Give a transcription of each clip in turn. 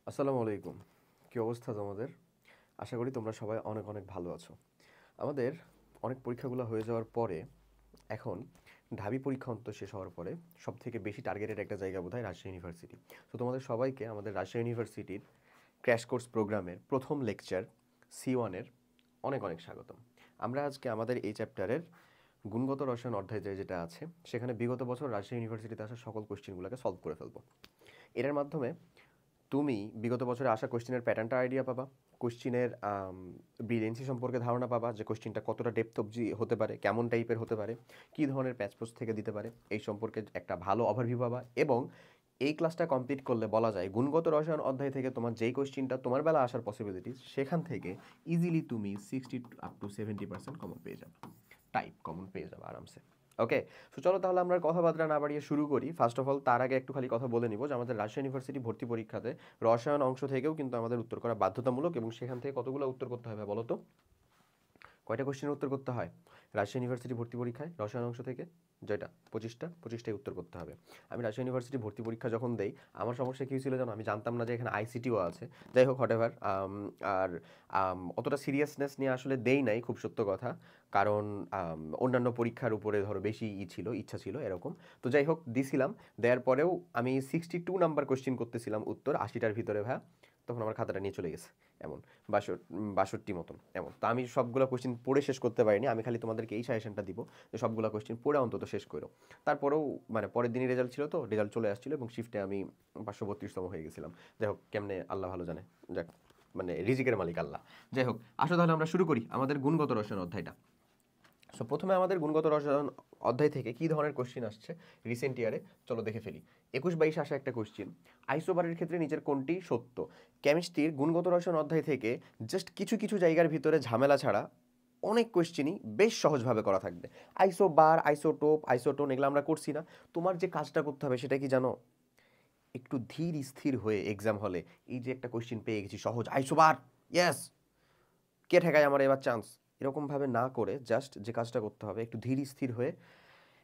আসসালামু আলাইকুম। কি অবস্থা তোমাদের? আশা করি তোমরা সবাই অনেক অনেক ভালো আছো। আমাদের অনেক পরীক্ষাগুলো হয়ে যাওয়ার পরে এখন ঢাবি পরীক্ষা অন্তত শেষ হওয়ার পরে সবথেকে বেশি টার্গেটেড একটা জায়গা বোধহয় রাজশাহী ইউনিভার্সিটি। তো তোমাদের সবাইকে আমাদের রাজশাহী ইউনিভার্সিটির ক্র্যাশ কোর্স প্রোগ্রামের প্রথম লেকচার C1-এর অনেক অনেক স্বাগতম। আমরা আজকে আমাদের এই চ্যাপ্টারের গুণগত রসায়ন অধ্যায় যেটা আছে সেখানে বিগত বছর রাজশাহী ইউনিভার্সিটিতে আসা সকল কোশ্চেনগুলোকে সলভ করে ফেলবো। এর মাধ্যমে তুমি বিগত বছরে আসা কোশ্চেনের প্যাটার্নটা আইডিয়া পাবা, কোশ্চেনের ব্রিলিয়েন্সি সম্পর্কে ধারণা পাবা যে কোশ্চেনটা কতটা ডেপথ অবধি হতে পারে, কেমন টাইপের হতে পারে, কী ধরনের প্যাচপোস্ট থেকে দিতে পারে, এই সম্পর্কে একটা ভালো ওভারভিউ পাবা। এবং এই ক্লাসটা কমপ্লিট করলে বলা যায় গুণগত রসায়ন অধ্যায় থেকে তোমার যেই কোশ্চেনটা তোমার বেলা আসার পসিবিলিটিস সেখান থেকে ইজিলি তুমি 60 to 70% কমন পেয়ে যাবে, টাইপ কমন পেয়ে যাবে আরামসে। ওকে, সো চলো তাহলে আমরা কথাবার্তা না বাড়িয়ে শুরু করি। ফার্স্ট অফ অল তার আগে একটু খালি কথা বলে নিব যে আমাদের রাজশাহী ইউনিভার্সিটি ভর্তি পরীক্ষাতে রসায়ন অংশ থেকেও কিন্তু আমাদের উত্তর করা বাধ্যতামূলক, এবং সেখান থেকে কতগুলো উত্তর করতে হবে বলো তো? কয়টা কোশ্চেনের উত্তর করতে হয় রাজশাহী ইউনিভার্সিটি ভর্তি পরীক্ষায় রসায়ন অংশ থেকে? যেটা 25টাই উত্তর করতে হবে। আমি রাজশাহী ইউনিভার্সিটি ভর্তি পরীক্ষা যখন দেই আমার সমস্যা কী ছিল জানো? আমি জানতাম না যে এখানে আইসিটিও আছে। যাই হোক, হটএভার। আর অতটা সিরিয়াসনেস নিয়ে আসলে দেই নাই, খুব সত্য কথা। কারণ অন্যান্য পরীক্ষার উপরে ধরো বেশি ইচ্ছা ছিল এরকম। তো যাই হোক, দিছিলাম। দেওয়ার পরেও আমি 62 নাম্বার কোশ্চেন করতেছিলাম উত্তর 80টার ভিতরে ভাইয়া, তখন আমার খাতাটা নিয়ে চলে গেছে এমন 62 মতন এমন। তো আমি সবগুলো কোশ্চেন পড়ে শেষ করতে পারিনি। আমি খালি তোমাদেরকে এই সাজেশনটা দিব যে সবগুলো কোশ্চেন পড়ে অন্তত শেষ করো। তারপরেও মানে পরের দিনই রেজাল্ট ছিল, তো রেজাল্ট চলে আসছিল এবং শিফটে আমি 532তম হয়ে গেছিলাম। যাই হোক, কেমনে আল্লাহ ভালো জানে। যাক, মানে রিজিকের মালিক আল্লাহ। যাই হোক, আসো তাহলে আমরা শুরু করি আমাদের গুণগত রসায়ন অধ্যায়টা। সো প্রথমে আমাদের গুণগত রসায়ন অধ্যায় থেকে কী ধরনের কোশ্চেন আসছে রিসেন্ট ইয়ারে চলো দেখে ফেলি। 21-22 আসা একটা কোশ্চেন, আইসোবারের ক্ষেত্রে নিচের কোনটি সত্য? কেমিস্ট্রির গুণগত রসায়ন অধ্যায় থেকে জাস্ট কিছু কিছু জায়গার ভিতরে ঝামেলা ছাড়া অনেক কোশ্চেনই বেশ সহজভাবে করা থাকবে। আইসোবার, আইসোটোপ, আইসোটোন এগুলো আমরা করছি না। তোমার যে কাজটা করতে হবে সেটা কি জানো? একটু ধীর স্থির হয়ে এক্সাম হলে এই যে একটা কোশ্চেন পেয়ে গেছি সহজ, আইসোবার, ইয়েস, কে ঠেকায় আমার এবার চান্স, এরকমভাবে না করে জাস্ট যে কাজটা করতে হবে একটু ধীর স্থির হয়ে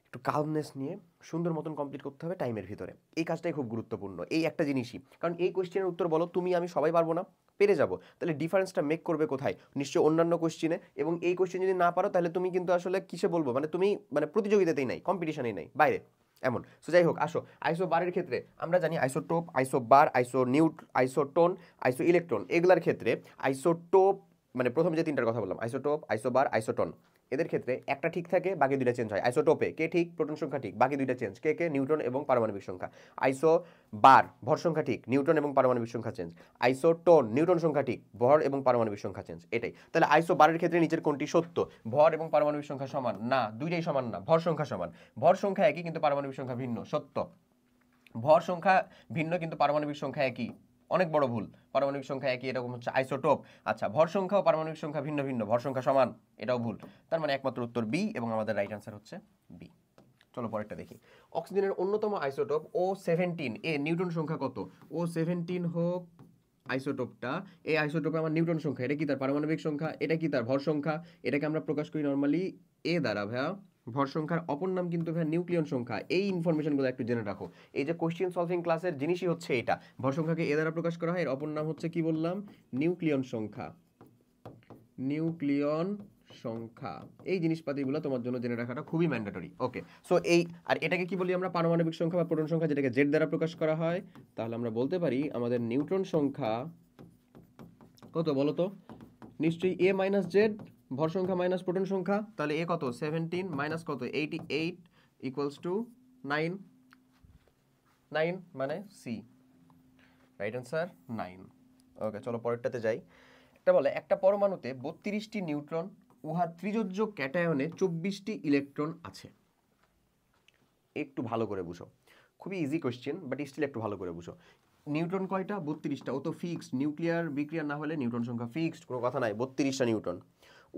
একটু কালমনেস নিয়ে সুন্দর মতন কমপ্লিট করতে হবে টাইমের ভিতরে। এই কাজটাই খুব গুরুত্বপূর্ণ, এই একটা জিনিসই। কারণ এই কোশ্চেনের উত্তর বলো তুমি আমি সবাই পারবো না, পেরে যাবো, তাহলে ডিফারেন্সটা মেক করবে কোথায়? নিশ্চয়ই অন্যান্য কোশ্চেনে। এবং এই কোশ্চেন যদি না পারো তাহলে তুমি কিন্তু আসলে কিসে বলবো, মানে তুমি মানে প্রতিযোগিতাতেই নাই, কম্পিটিশনেই নাই, বাইরে এমন। সো যাই হোক, আসো আইসো বারের ক্ষেত্রে আমরা জানি আইসোটোপ, আইসো বার, আইসো নিউট, আইসোটোন, আইসো ইলেকট্রন, এগুলার ক্ষেত্রে আইসোটোপ মানে প্রথম যে তিনটার কথা বললাম আইসোটোপ, আইসোবার, আইসোটন, এদের ক্ষেত্রে একটা ঠিক থাকে, বাকি দুইটা চেঞ্জ হয়। আইসোটোপে কে ঠিক, প্রোটন সংখ্যা ঠিক, বাকি দুইটা চেঞ্জ, কে নিউট্রন এবং পারমাণবিক সংখ্যা। আইসো বার ভর সংখ্যা ঠিক, নিউট্রন এবং পারমাণবিক সংখ্যা চেঞ্জ। আইসোটোন নিউট্রন সংখ্যা ঠিক, ভর এবং পারমাণবিক সংখ্যা চেঞ্জ। এটাই তাহলে আইসো বারের ক্ষেত্রে নিচের কোনটি সত্য? ভর এবং পারমাণবিক সংখ্যা সমান না, দুইটাই সমান না, ভর সংখ্যা সমান। ভর সংখ্যা একই কিন্তু পারমাণবিক সংখ্যা ভিন্ন, সত্য। ভর সংখ্যা ভিন্ন কিন্তু পারমাণবিক সংখ্যা একই, অনেক বড় ভুল। পারমাণবিক সংখ্যা একই এরকম হচ্ছে আইসোটোপ। আচ্ছা, ভর সংখ্যা ও পারমাণবিক সংখ্যা ভিন্ন ভিন্ন, ভর সংখ্যা সমান, এটাও ভুল। তার মানে একমাত্র উত্তর বি, এবং আমাদের রাইট অ্যান্সার হচ্ছে বি। চলো পরেরটা দেখি। অক্সিজেনের অন্যতম আইসোটোপ O17 এ নিউটন সংখ্যা কত? O17 হোক আইসোটোপটা, এই আইসোটোপে আমার নিউটন সংখ্যা, এটা কি তার পারমাণবিক সংখ্যা, এটা কি তার ভর সংখ্যা? এটাকে আমরা প্রকাশ করি নর্মালি এ দ্বারা ভাইয়া। ভর সংখ্যার অপর নাম কিন্তু ভাইয়া নিউক্লিয়ন সংখ্যা। এই ইনফরমেশনগুলো একটু জেনে রাখো। এই যে কোশ্চেন সলভিং ক্লাসের জিনিসই হচ্ছে এটা, ভর সংখ্যাকে এ দ্বারা প্রকাশ করা হয়, এর অপর নাম হচ্ছে কি বললাম? নিউক্লিয়ন সংখ্যা। নিউক্লিয়ন সংখ্যা, এই জিনিসপাতিগুলো তোমার জন্য জেনে রাখাটা খুবই ম্যান্ডেটরি। ওকে, সো এই আর এটাকে কি বলি আমরা? পারমাণবিক সংখ্যা বা প্রোটন সংখ্যা, যেটাকে জেড দ্বারা প্রকাশ করা হয়। তাহলে আমরা বলতে পারি আমাদের নিউট্রন সংখ্যা কত বলো তো? নিশ্চয়ই এ মাইনাস জেড, ভর সংখ্যা মাইনাস প্রোটন সংখ্যা। তাহলে এ কত? 17 মাইনাস কত? 88 ইকুয়ালস টু 9। 9 মানে সি, রাইট অ্যান্সার 9। ওকে, চলো পরেরটাতে যাই। এটা বলে একটা পরমাণুতে 32টি নিউট্রন, উহার ত্রিযোজ্য ক্যাটায়নে 24টি ইলেকট্রন আছে। একটু ভালো করে বুঝো, খুবই ইজি কোশ্চেন, বাট স্টিল একটু ভালো করে বুঝো। নিউট্রন কয়টা? 32টা। ও তো ফিক্সড, নিউক্লিয়ার বিক্রিয়া না হলে নিউট্রন সংখ্যা ফিক্সড, কোনো কথা নাই, 32টা নিউট্রন।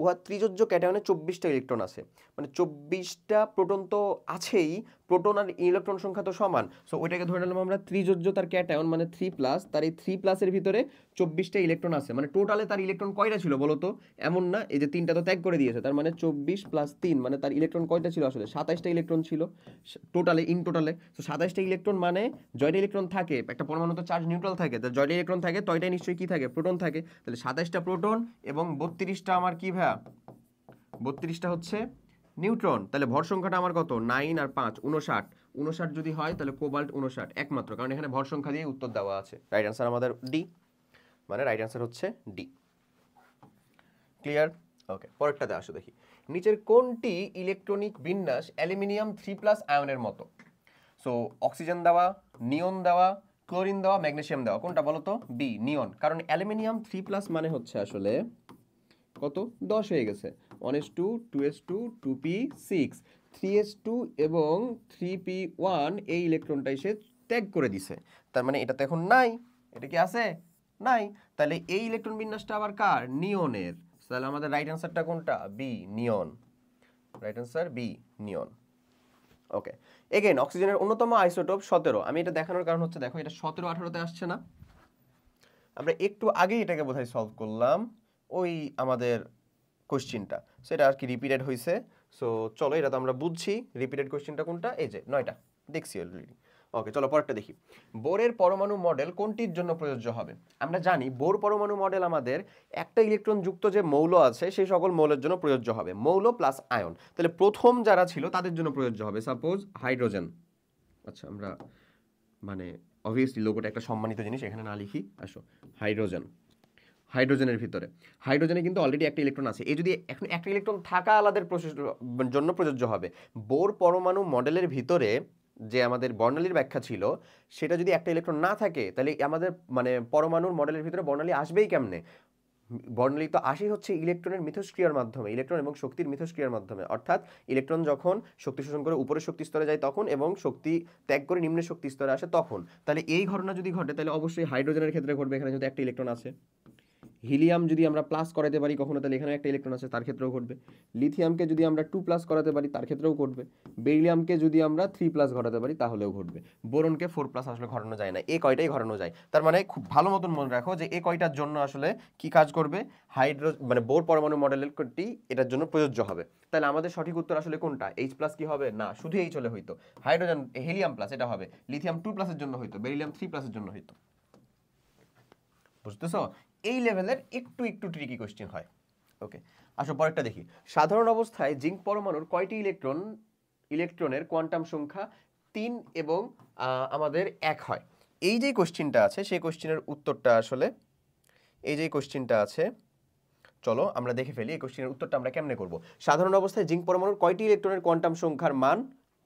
উহা ত্রিযোজ্য ক্যাটায়নে 24টা ইলেকট্রন আছে, মানে 24টা প্রোটন তো আছেই, প্রোটন আর ইলেকট্রন সংখ্যা তো সমান, সো ওইটাকে ধরে নিলাম আমরা ত্রিযোজ্য তার ক্যাটায়ন মানে 3+, তার এই 3+-এর ভিতরে 24টা ইলেকট্রন আছে, মানে টোটালে তার ইলেকট্রন কয়টা ছিল বলো তো? এমন না এই যে 3টা তো ত্যাগ করে দিয়েছে, তার মানে 24 + 3 মানে তার ইলেকট্রন কয়টা ছিল আসলে? 27টা ইলেকট্রন ছিল টোটালে, ইন টোটালে। তো 27টা ইলেকট্রন মানে জয়টা ইলেকট্রন থাকে, একটা পরমাণু তো চার্জ নিউট্রাল থাকে, তো জয়টা ইলেকট্রন থাকে তয়টাই নিশ্চয়ই কি থাকে? প্রোটন থাকে। তাহলে 27টা প্রোটন এবং 32টা আমার কি ভাইয়া? 32টা হচ্ছে নিউট্রন। তাহলে ভর সংখ্যাটা আমার কত? 9 আর 5 59। 59 যদি হয় তাহলে কোবাল্ট 59 একমাত্র, কারণ এখানে ভর সংখ্যা দিয়ে উত্তর দেওয়া আছে। রাইট অ্যান্সার আমাদের ডি, মানে রাইট অ্যান্সার হচ্ছে ডি। ক্লিয়ার? ওকে, পরেরটাতে আসো দেখি। নিচের কোনটি ইলেকট্রনিক বিন্যাস অ্যালুমিনিয়াম 3+ আয়নের মতো? সো অক্সিজেন দেওয়া, নিয়ন দেওয়া, ক্লোরিন দেওয়া, ম্যাগনেসিয়াম দেওয়া, কোনটা বলো তো? বি, নিয়ন। কারণ অ্যালুমিনিয়াম 3+ মানে হচ্ছে আসলে কত? 10 হয়ে গেছে। 1s2 2s2 2p6 3s2 এবং 3p1 এই ইলেকট্রনটাই সে ত্যাগ করে দিছে, তার মানে এটা তো এখন নাই। এটা কি আছে? নাই। তাহলে এই ইলেকট্রন বিন্যাসটা আবার কার? নিয়নের। তাহলে আমাদের রাইট অ্যান্সারটা কোনটা? বি, নিয়ন। রাইট অ্যান্সার বি, নিয়ন। ওকে, এগেইন অক্সিজেনের অন্যতম আইসোটোপ 17। আমি এটা দেখানোর কারণ হচ্ছে দেখো এটা 17-18তে আসছে না, আমরা একটু আগেই এটাকে বোধহয় সলভ করলাম ওই আমাদের কোশ্চিনটা, সেটা আর কি রিপিটেড হয়েছে। সো চলো, এটা তো আমরা বুঝছি রিপিটেড কোশ্চিনটা কোনটা, এই যে 9টা দেখছি অলরেডি। ওকে, চলো পরেরটা দেখি। বোরের পরমাণু মডেল কোনটির জন্য প্রযোজ্য হবে? আমরা জানি বোর পরমাণু মডেল আমাদের একটা ইলেকট্রন যুক্ত যে মৌল আছে সেই সকল মৌলের জন্য প্রযোজ্য হবে, মৌল প্লাস আয়ন। তাহলে প্রথম যারা ছিল তাদের জন্য প্রযোজ্য হবে, সাপোজ হাইড্রোজেন। আচ্ছা, আমরা মানে অবভিয়াসলি লোগোটা একটা সম্মানিত জিনিস, এখানে না লিখি, আসো হাইড্রোজেন। হাইড্রোজেনের ভিতরে, হাইড্রোজেনে কিন্তু অলরেডি একটা ইলেকট্রন আছে, এই যদি এখন একটা ইলেকট্রন থাকা আলাদার জন্য প্রযোজ্য হবে। বোর পরমাণু মডেলের ভিতরে যে আমাদের বর্ণালীর ব্যাখ্যা ছিল সেটা যদি একটা ইলেকট্রন না থাকে তাহলে আমাদের মানে পরমাণুর মডেলের ভিতরে বর্ণালী আসবেই কেমনে? বর্ণালী তো আসেই হচ্ছে ইলেকট্রনের মিথস্ক্রিয়ার মাধ্যমে, ইলেকট্রন এবং শক্তির মিথস্ক্রিয়ার মাধ্যমে, অর্থাৎ ইলেকট্রন যখন শক্তি শোষণ করে উপরের শক্তি স্তরে যায় তখন, এবং শক্তি ত্যাগ করে নিম্নের শক্তি স্তরে আসে তখন। তাহলে এই ঘটনা যদি ঘটে তাহলে অবশ্যই হাইড্রোজেনের ক্ষেত্রে ঘটবে, এখানে যদি একটা ইলেকট্রন আছে। হিলিয়াম যদি আমরা প্লাস করাতে পারি কখনো, তাহলে এখানে একটা ইলেকট্রন আছে, তার ক্ষেত্রেও ঘটবে। লিথিয়ামকে যদি আমরা 2+ করাতে পারি তার ক্ষেত্রেও ঘটবে। বেরিলিয়ামকে যদি আমরা 3+ ঘটাতে পারি তাহলেও ঘটবে। বোরনকে 4+ আসলে ঘটানো যায় না, এই কয়টাই ঘটানো যায়। তার মানে খুব ভালো মতন মনে রাখো যে এই কয়টার জন্য আসলে কি কাজ করবে? মানে বোর পরমাণু মডেলের কোনটি এটার জন্য প্রযোজ্য হবে। তাহলে আমাদের সঠিক উত্তর আসলে কোনটা? H+ কি হবে? না, শুধু H হলে হইতো। হাইড্রোজেন হিলিয়াম প্লাস এটা হবে, লিথিয়াম 2+ এর জন্য হইতো, বেরিলিয়াম 3+ এর জন্য হইতো। বুঝতেছো? এই লেভেলের একটু একটু ট্রিকি কোশ্চেন হয়। ওকে, আসো পরেরটা দেখি। সাধারণ অবস্থায় জিঙ্ক পরমাণুর কয়টি ইলেকট্রনের কোয়ান্টাম সংখ্যা 3 এবং আমাদের 1 হয়? এই যে কোশ্চেনটা আছে সেই কোশ্চেনের উত্তরটা আসলে এই যে কোশ্চেনটা আছে, চলো আমরা দেখে ফেলি এই কোশ্চেনের উত্তরটা আমরা কেমনে করব। সাধারণ অবস্থায় জিঙ্ক পরমাণুর কয়টি ইলেকট্রনের কোয়ান্টাম সংখ্যার মান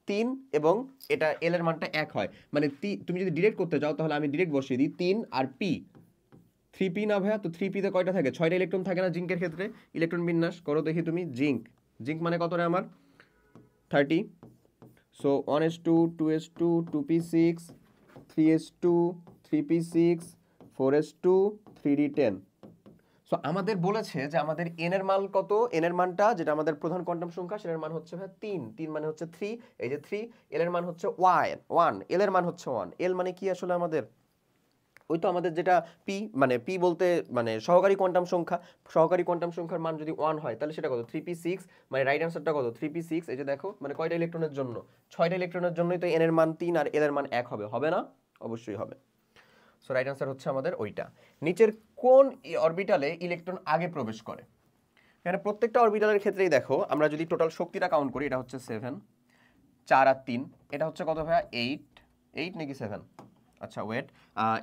3 এবং এটা এল এর মানটা 1 হয়? মানে তুমি যদি ডিরেক্ট করতে চাও তাহলে আমি ডিরেক্ট বসিয়ে দিই 3 আর পি। 3p না ভাইয়া, তো 3p-তে কয়টা থাকে? 6টা ইলেকট্রন থাকে না জিঙ্কের ক্ষেত্রে? ইলেকট্রন বিন্যাস করো দেখি তুমি। জিঙ্ক মানে কত রে আমার? 30। So 1s2 2s2 2p6 3s2 3p6 4s2 3d10। So আমাদের বলেছে যে আমাদের n এর মান কত? n এর মানটা যেটা আমাদের প্রধান কোয়ান্টাম সংখ্যা সেটার মান হচ্ছে ভাই 3। 3 মানে হচ্ছে 3, এই যে 3। l এর মান হচ্ছে 1, l এর মান হচ্ছে 1। l মানে কি আসলে আমাদের? ওই তো আমাদের যেটা পি, মানে পি বলতে মানে সহকারী কোয়ান্টাম সংখ্যা। সহকারী কোয়ান্টাম সংখ্যার মান যদি 1 হয় তাহলে সেটা কত? 3p6, মানে রাইট অ্যান্সারটা কত? 3p6। এই যে দেখো, মানে কয়টা ইলেকট্রনের জন্য? 6টা ইলেকট্রনের জন্যই তো n এর মান 3 আর l এর মান 1 হবে, হবে না? অবশ্যই হবে। সো রাইট অ্যান্সার হচ্ছে আমাদের ওইটা। নিচের কোন অরবিটালে ইলেকট্রন আগে প্রবেশ করে? এখানে প্রত্যেকটা অরবিটালের ক্ষেত্রেই দেখো, আমরা যদি টোটাল শক্তিটা কাউন্ট করি, এটা হচ্ছে 7, 4 আর 3, এটা হচ্ছে কত ভাইয়া? 8 নাকি 7? আচ্ছা ওয়েট,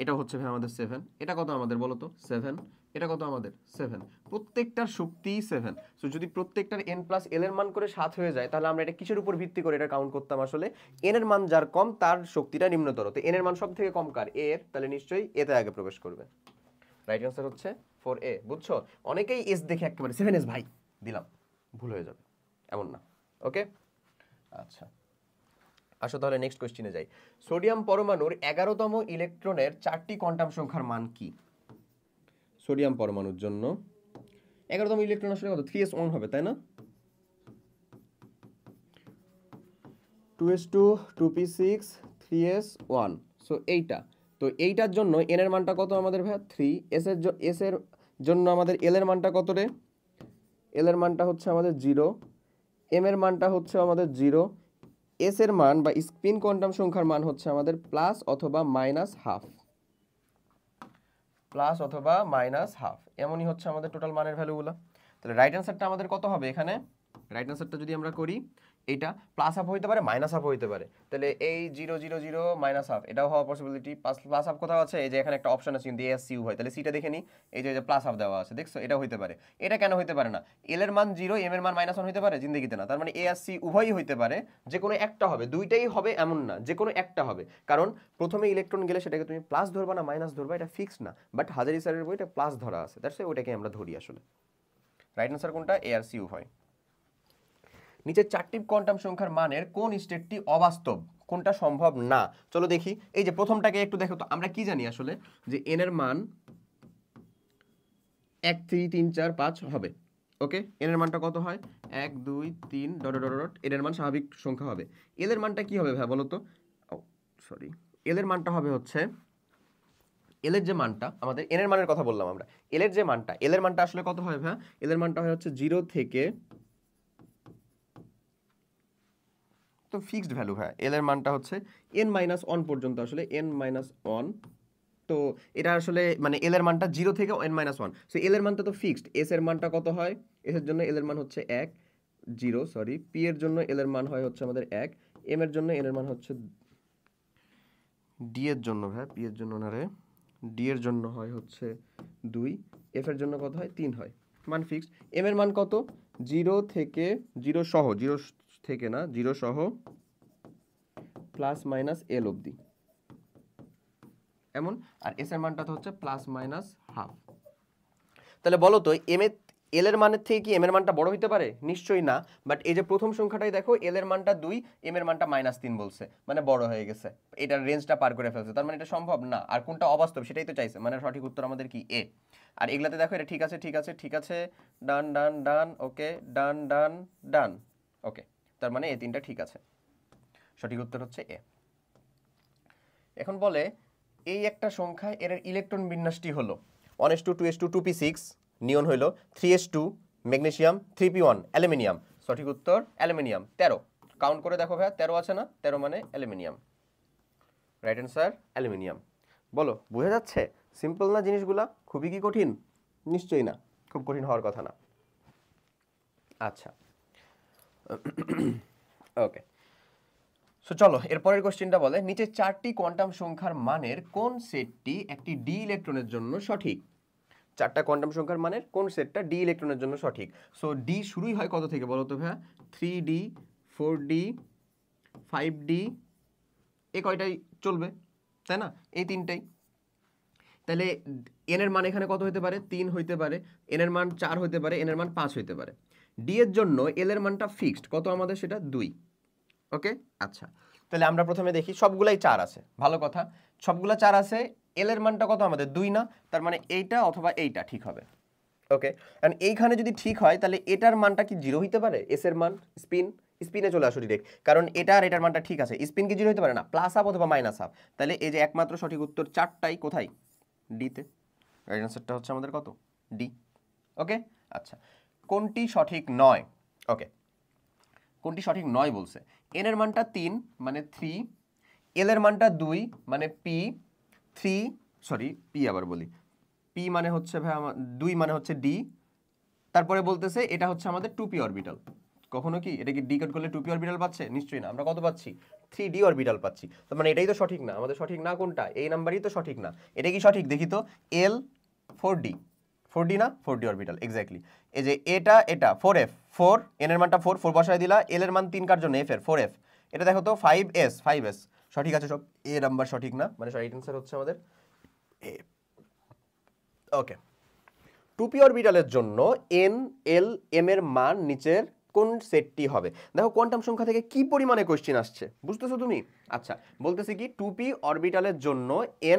এটা হচ্ছে ভাই আমাদের 7, এটা কত আমাদের বলো তো? 7, এটা কত আমাদের? 7। প্রত্যেকটার শক্তি 7। সো যদি প্রত্যেকটার n প্লাস l এর মান করে 7 হয়ে যায় তাহলে আমরা এটা কিসের উপর ভিত্তি করে এটা কাউন্ট করতাম? আসলে n এর মান যার কম তার শক্তিটা নিম্নতর, তো n এর মান সব থেকে কম কার? a এর, তাহলে নিশ্চয়ই a তে আগে প্রবেশ করবে। রাইট অ্যান্সার হচ্ছে 4a। বুঝছো? অনেকেই s দেখে একেবারে 7s ভাই দিলাম, ভুল হয়ে যাবে, এমন না। ওকে, আচ্ছা আসো তাহলে নেক্সট কোশ্চেনে যাই। সোডিয়াম পরমাণুর 11তম ইলেকট্রনের 4টি কোয়ান্টাম সংখ্যার মান কি? সোডিয়াম পরমাণুর জন্য 11তম ইলেকট্রন আসলে কত 3s1 হবে তাই না 2s2 2p6 3s1 সো এইটা তো এইটার জন্য n এর মানটা কত আমাদের ভাই 3 s এর জন্য আমাদের l এর মানটা কত রে l এর মানটা হচ্ছে আমাদের 0 m এর মানটা হচ্ছে আমাদের 0 s এর মান বা স্পিন কোয়ান্টাম সংখ্যার মান হচ্ছে আমাদের প্লাস অথবা মাইনাস হাফ এমনই হচ্ছে আমাদের টোটাল মানের ভ্যালুগুলো তাহলে রাইট অ্যান্সারটা আমাদের কত হবে এখানে রাইট অ্যান্সারটা যদি আমরা করি এটা প্লাস হাফ হইতে পারে মাইনাস হাফ হইতে পারে তাহলে এই 0 0 0 মাইনাস হাফ এটাও হওয়ার পসিবিলিটি প্লাস হাফ কোথাও আছে এই যে এখানে একটা অপশন আছে কিন্তু এস ইউ হয় তাহলে সিটা দেখে নি এই যে প্লাস হাফ দেওয়া আছে দেখছো এটা হইতে পারে এটা কেন হইতে পারে না এল এর মান 0 এম এর মান -1 হইতে পারে জিন্দেগিতে না তার মানে এ আর সি উভয়ই হইতে পারে যে কোনো একটা হবে দুইটাই হবে এমন না যে কোনো একটা হবে কারণ প্রথমে ইলেকট্রন গেলে সেটাকে তুমি প্লাস ধরবা না মাইনাস ধরবা এটা ফিক্সড না বাট হাজারি স্যারের বইটা প্লাস ধরা আছে দ্যাটস ওইটাকে আমরা ধরি আসলে রাইট অ্যান্সার কোনটা এ আর সি উভয় নিচে চারটি কোয়ান্টাম সংখ্যার মানের কোন স্টেটটি অবাস্তব কোনটা সম্ভব না চলো দেখি এই যে প্রথমটাকে একটু দেখো তো আমরা কি জানি আসলে যে n এর মান 1 3 3 4 5 হবে ওকে n এর মানটা কত হয় 1 2 3 ডট ডট ডট n এর মান স্বাভাবিক সংখ্যা হবে l এর মানটা কি হবে ভাই বলো তো সরি l এর মানটা হবে হচ্ছে l এর যে মানটা আমাদের n এর মানের কথা বললাম আমরা l এর যে মানটা l এর মানটা আসলে কত হয় ভাই l এর মানটা হয় হচ্ছে 0 থেকে তো ফিক্সড ভ্যালু হয় এল এর মানটা হচ্ছে n-1 পর্যন্ত আসলে n-1 তো এটা আসলে মানে এল এর মানটা 0 থেকে n-1 সো এল এর মানটা তো ফিক্সড এস এর মানটা কত হয় এস এর জন্য এল এর মান হচ্ছে 1 0 সরি পি এর জন্য এল এর মান হয় হচ্ছে আমাদের 1 এম এর জন্য এন এর মান হচ্ছে ডি এর জন্য ভাই পি এর জন্য না রে ডি এর জন্য হয় হচ্ছে 2 এফ এর জন্য কত হয় 3 হয় মান ফিক্সড এম এর মান কত 0 থেকে 0 সহ 0 থেকে না 0 সহ প্লাস মাইনাস এল অবধি এমন আর এস এর মানটা তো হচ্ছে প্লাস মাইনাস হাফ তাহলে বলো তো এম এর এল এর মানের থেকে কি এম এর মানটা বড় হতে পারে নিশ্চয়ই না বাট এই যে প্রথম সংখ্যাটাই দেখো এল এর মানটা 2 এম এর মানটা -3 বলছে মানে বড় হয়ে গেছে এটার রেঞ্জটা পার করে ফেলছে তার মানে এটা সম্ভব না আর কোনটা অবাস্তব সেটাই তো চাইছে মানে সঠিক উত্তর আমাদের কি এ আর এগুলাতে দেখো এটা ঠিক আছে ঠিক আছে ঠিক আছে ডান ডান ডান ওকে ডান ডান ডান ওকে তার মানে এই তিনটা ঠিক আছে সঠিক উত্তর হচ্ছে এ এখন বলে এই একটা সংখ্যা এর ইলেকট্রন বিন্যাসটি হলো 1s2 2s2 2p6 নিয়ন হইল 3s2 ম্যাগনেসিয়াম 3p1 অ্যালুমিনিয়াম সঠিক উত্তর অ্যালুমিনিয়াম 13 কাউন্ট করে দেখো ভাই 13 আছে না 13 মানে অ্যালুমিনিয়াম রাইট অ্যান্সার অ্যালুমিনিয়াম বলো বোঝা যাচ্ছে সিম্পল না জিনিসগুলা খুবই কি কঠিন নিশ্চয়ই না খুব কঠিন হওয়ার কথা না আচ্ছা ওকে সো চলো এরপরের কোশ্চেনটা বলে নিচে চারটি কোয়ান্টাম সংখ্যার মানের কোন সেটটি একটি ডি ইলেকট্রনের জন্য সঠিক চারটা কোয়ান্টাম সংখ্যার মানের কোন সেটটা ডি ইলেকট্রনের জন্য সঠিক সো ডি শুরুই হয় কত থেকে বলো তো ভাইয়া 3d 4d 5d এই কয়টাই চলবে তাই না এই তিনটাই তাহলে এন এর মান এখানে কত হতে পারে 3 হইতে পারে এন এর মান 4 হইতে পারে এন এর মান 5 হইতে পারে ডি এর জন্য এল এর মানটা ফিক্সড কত আমাদের সেটা 2 ওকে আচ্ছা তাহলে আমরা প্রথমে দেখি সবগুলাই 4 আছে ভালো কথা সবগুলা 4 আছে এল এর মানটা কত আমাদের 2 না তার মানে এইটা অথবা এইটা ঠিক হবে ওকে এন্ড এইখানে যদি ঠিক হয় তাহলে এটার মানটা কি 0 হইতে পারে এস এর মান স্পিনে চলে আসো ডিরেক্ট কারণ এটা আর এটার মানটা ঠিক আছে স্পিন কি 0 হইতে পারে না প্লাস হাফ অথবা মাইনাস হাফ তাহলে এই যে একমাত্র সঠিক উত্তর চারটাই কোথায় ডি তে রাইট অ্যান্সারটা হচ্ছে আমাদের কত ডি ওকে আচ্ছা কোনটি সঠিক নয় ওকে কোনটি সঠিক নয় বলছে এন এর মানটা 3 মানে 3 এল এর মানটা 2 মানে পি 3 সরি পি আবার বলি পি মানে হচ্ছে ভাই 2 মানে হচ্ছে ডি তারপরে বলতেছে এটা হচ্ছে আমাদের 2p অরবিটাল কখনো কি এটা কি ডিকোড করলে 2p অরবিটাল পাচ্ছে নিশ্চয়ই না আমরা কত পাচ্ছি 3d অরবিটাল পাচ্ছি তার মানে এটাই তো সঠিক না আমাদের সঠিক না কোনটা এই নাম্বারই তো সঠিক না এটা কি সঠিক দেখি তো এল 4d না 4d অরবিটাল এক্স্যাক্টলি এই যে এটা 4f 4 n এর মানটা 4 বসায় দিলা l এর মান 3 কার জন্য f এর 4f এটা দেখো তো 5s সঠিক আছে সব এ নাম্বার সঠিক না মানে রাইট অ্যান্সার হচ্ছে আমাদের এ ওকে 2p অরবিটালের জন্য n l m এর মান নিচের কোন সেটটি হবে? দেখো কোয়ান্টাম সংখ্যা থেকে কি পরিমাণে কোশ্চেন আসছে, বুঝতেছো তুমি? আচ্ছা, বলতেছে কি 2p অরবিটালের জন্য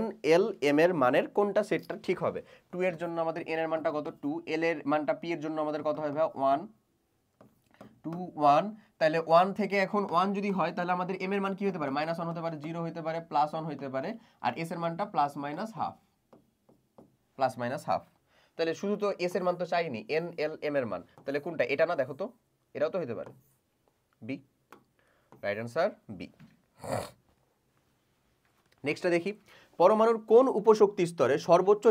n l m এর মানের কোনটা সেটটা ঠিক হবে। 2 এর জন্য আমাদের n এর মানটা কত 2, l এর মানটা p এর জন্য আমাদের কত হয় ভাই 1 2 1, তাহলে 1 থেকে এখন 1 যদি হয় তাহলে আমাদের m এর মান কি হতে পারে, -1 হতে পারে, 0 হতে পারে, +1 হতে পারে, আর s এর মানটা +-হাফ। তাহলে শুধু তো s এর মান তো চাইনি, n l m এর মান, তাহলে কোনটা? এটা না, দেখো তো, এটাও তো হতে পারে বি। Right answer B. নেক্সটটা দেখি, পরমাণুর কোন উপশক্তি স্তরে সর্বোচ্চ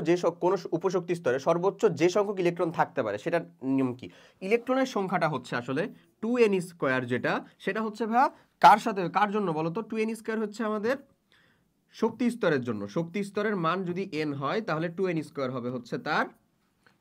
কোন উপশক্তি স্তরে সর্বোচ্চ যে সংখ্যক ইলেকট্রন থাকতে পারে সেটার নিয়ম কি? ইলেকট্রনের সংখ্যাটা হচ্ছে আসলে 2n², যেটা সেটা হচ্ছে ভাইয়া কার সাথে, কার জন্য বলো তো? 2n² হচ্ছে আমাদের শক্তি স্তরের জন্য। শক্তি স্তরের মান যদি n হয় তাহলে 2n² হবে হচ্ছে তার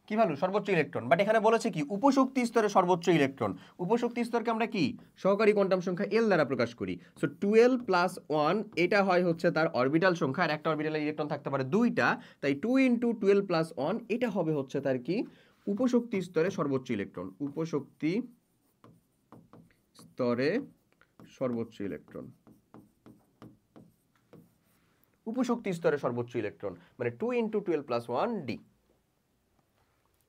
কি ভ্যালু, সর্বোচ্চ ইলেকট্রন। বাট এখানে বলেছে কি উপশক্তি স্তরে সর্বোচ্চ ইলেকট্রন। উপশক্তি স্তরকে আমরা কি সহকারী কোয়ান্টাম সংখ্যা l দ্বারা প্রকাশ করি। সো 12 + 1 এটা হয় হচ্ছে তার অরবিটাল সংখ্যা, আর একটা অরবিটালে ইলেকট্রন থাকতে পারে দুইটা, তাই 2 × 12 + 1 এটা হবে হচ্ছে তার কি উপশক্তি স্তরে সর্বোচ্চ ইলেকট্রন। উপশক্তি স্তরে সর্বোচ্চ ইলেকট্রন, উপশক্তি স্তরে সর্বোচ্চ ইলেকট্রন মানে 2 × 12 + 1 D.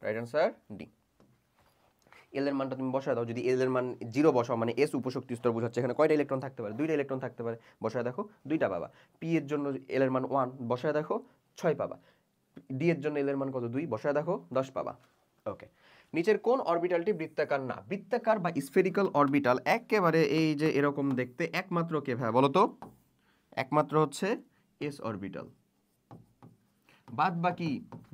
Right answer D. L এর মানটা তুমি বসায় দাও, যদি এল এর মান 0 বসাও মানে এস উপশক্তি স্তর বোঝাচ্ছে, এখানে কয়টা ইলেকট্রন থাকতে পারে? 2টা ইলেকট্রন থাকতে পারে, বসায় দেখো 2টা পাবা। পি এর জন্য এল এর মান 1, বসায় দেখো 6 পাবা। ডি এর জন্য এল এর মান কত 2, বসায় দেখো 10 পাবা। ওকে, নিচের কোন অরবিটালটি বৃত্তাকার না? বৃত্তাকার বা স্ফেরিক্যাল অরবিটাল একেবারে এই যে এরকম দেখতে একমাত্র কে ভাই বলো তো? একমাত্র হচ্ছে এস অরবিটাল।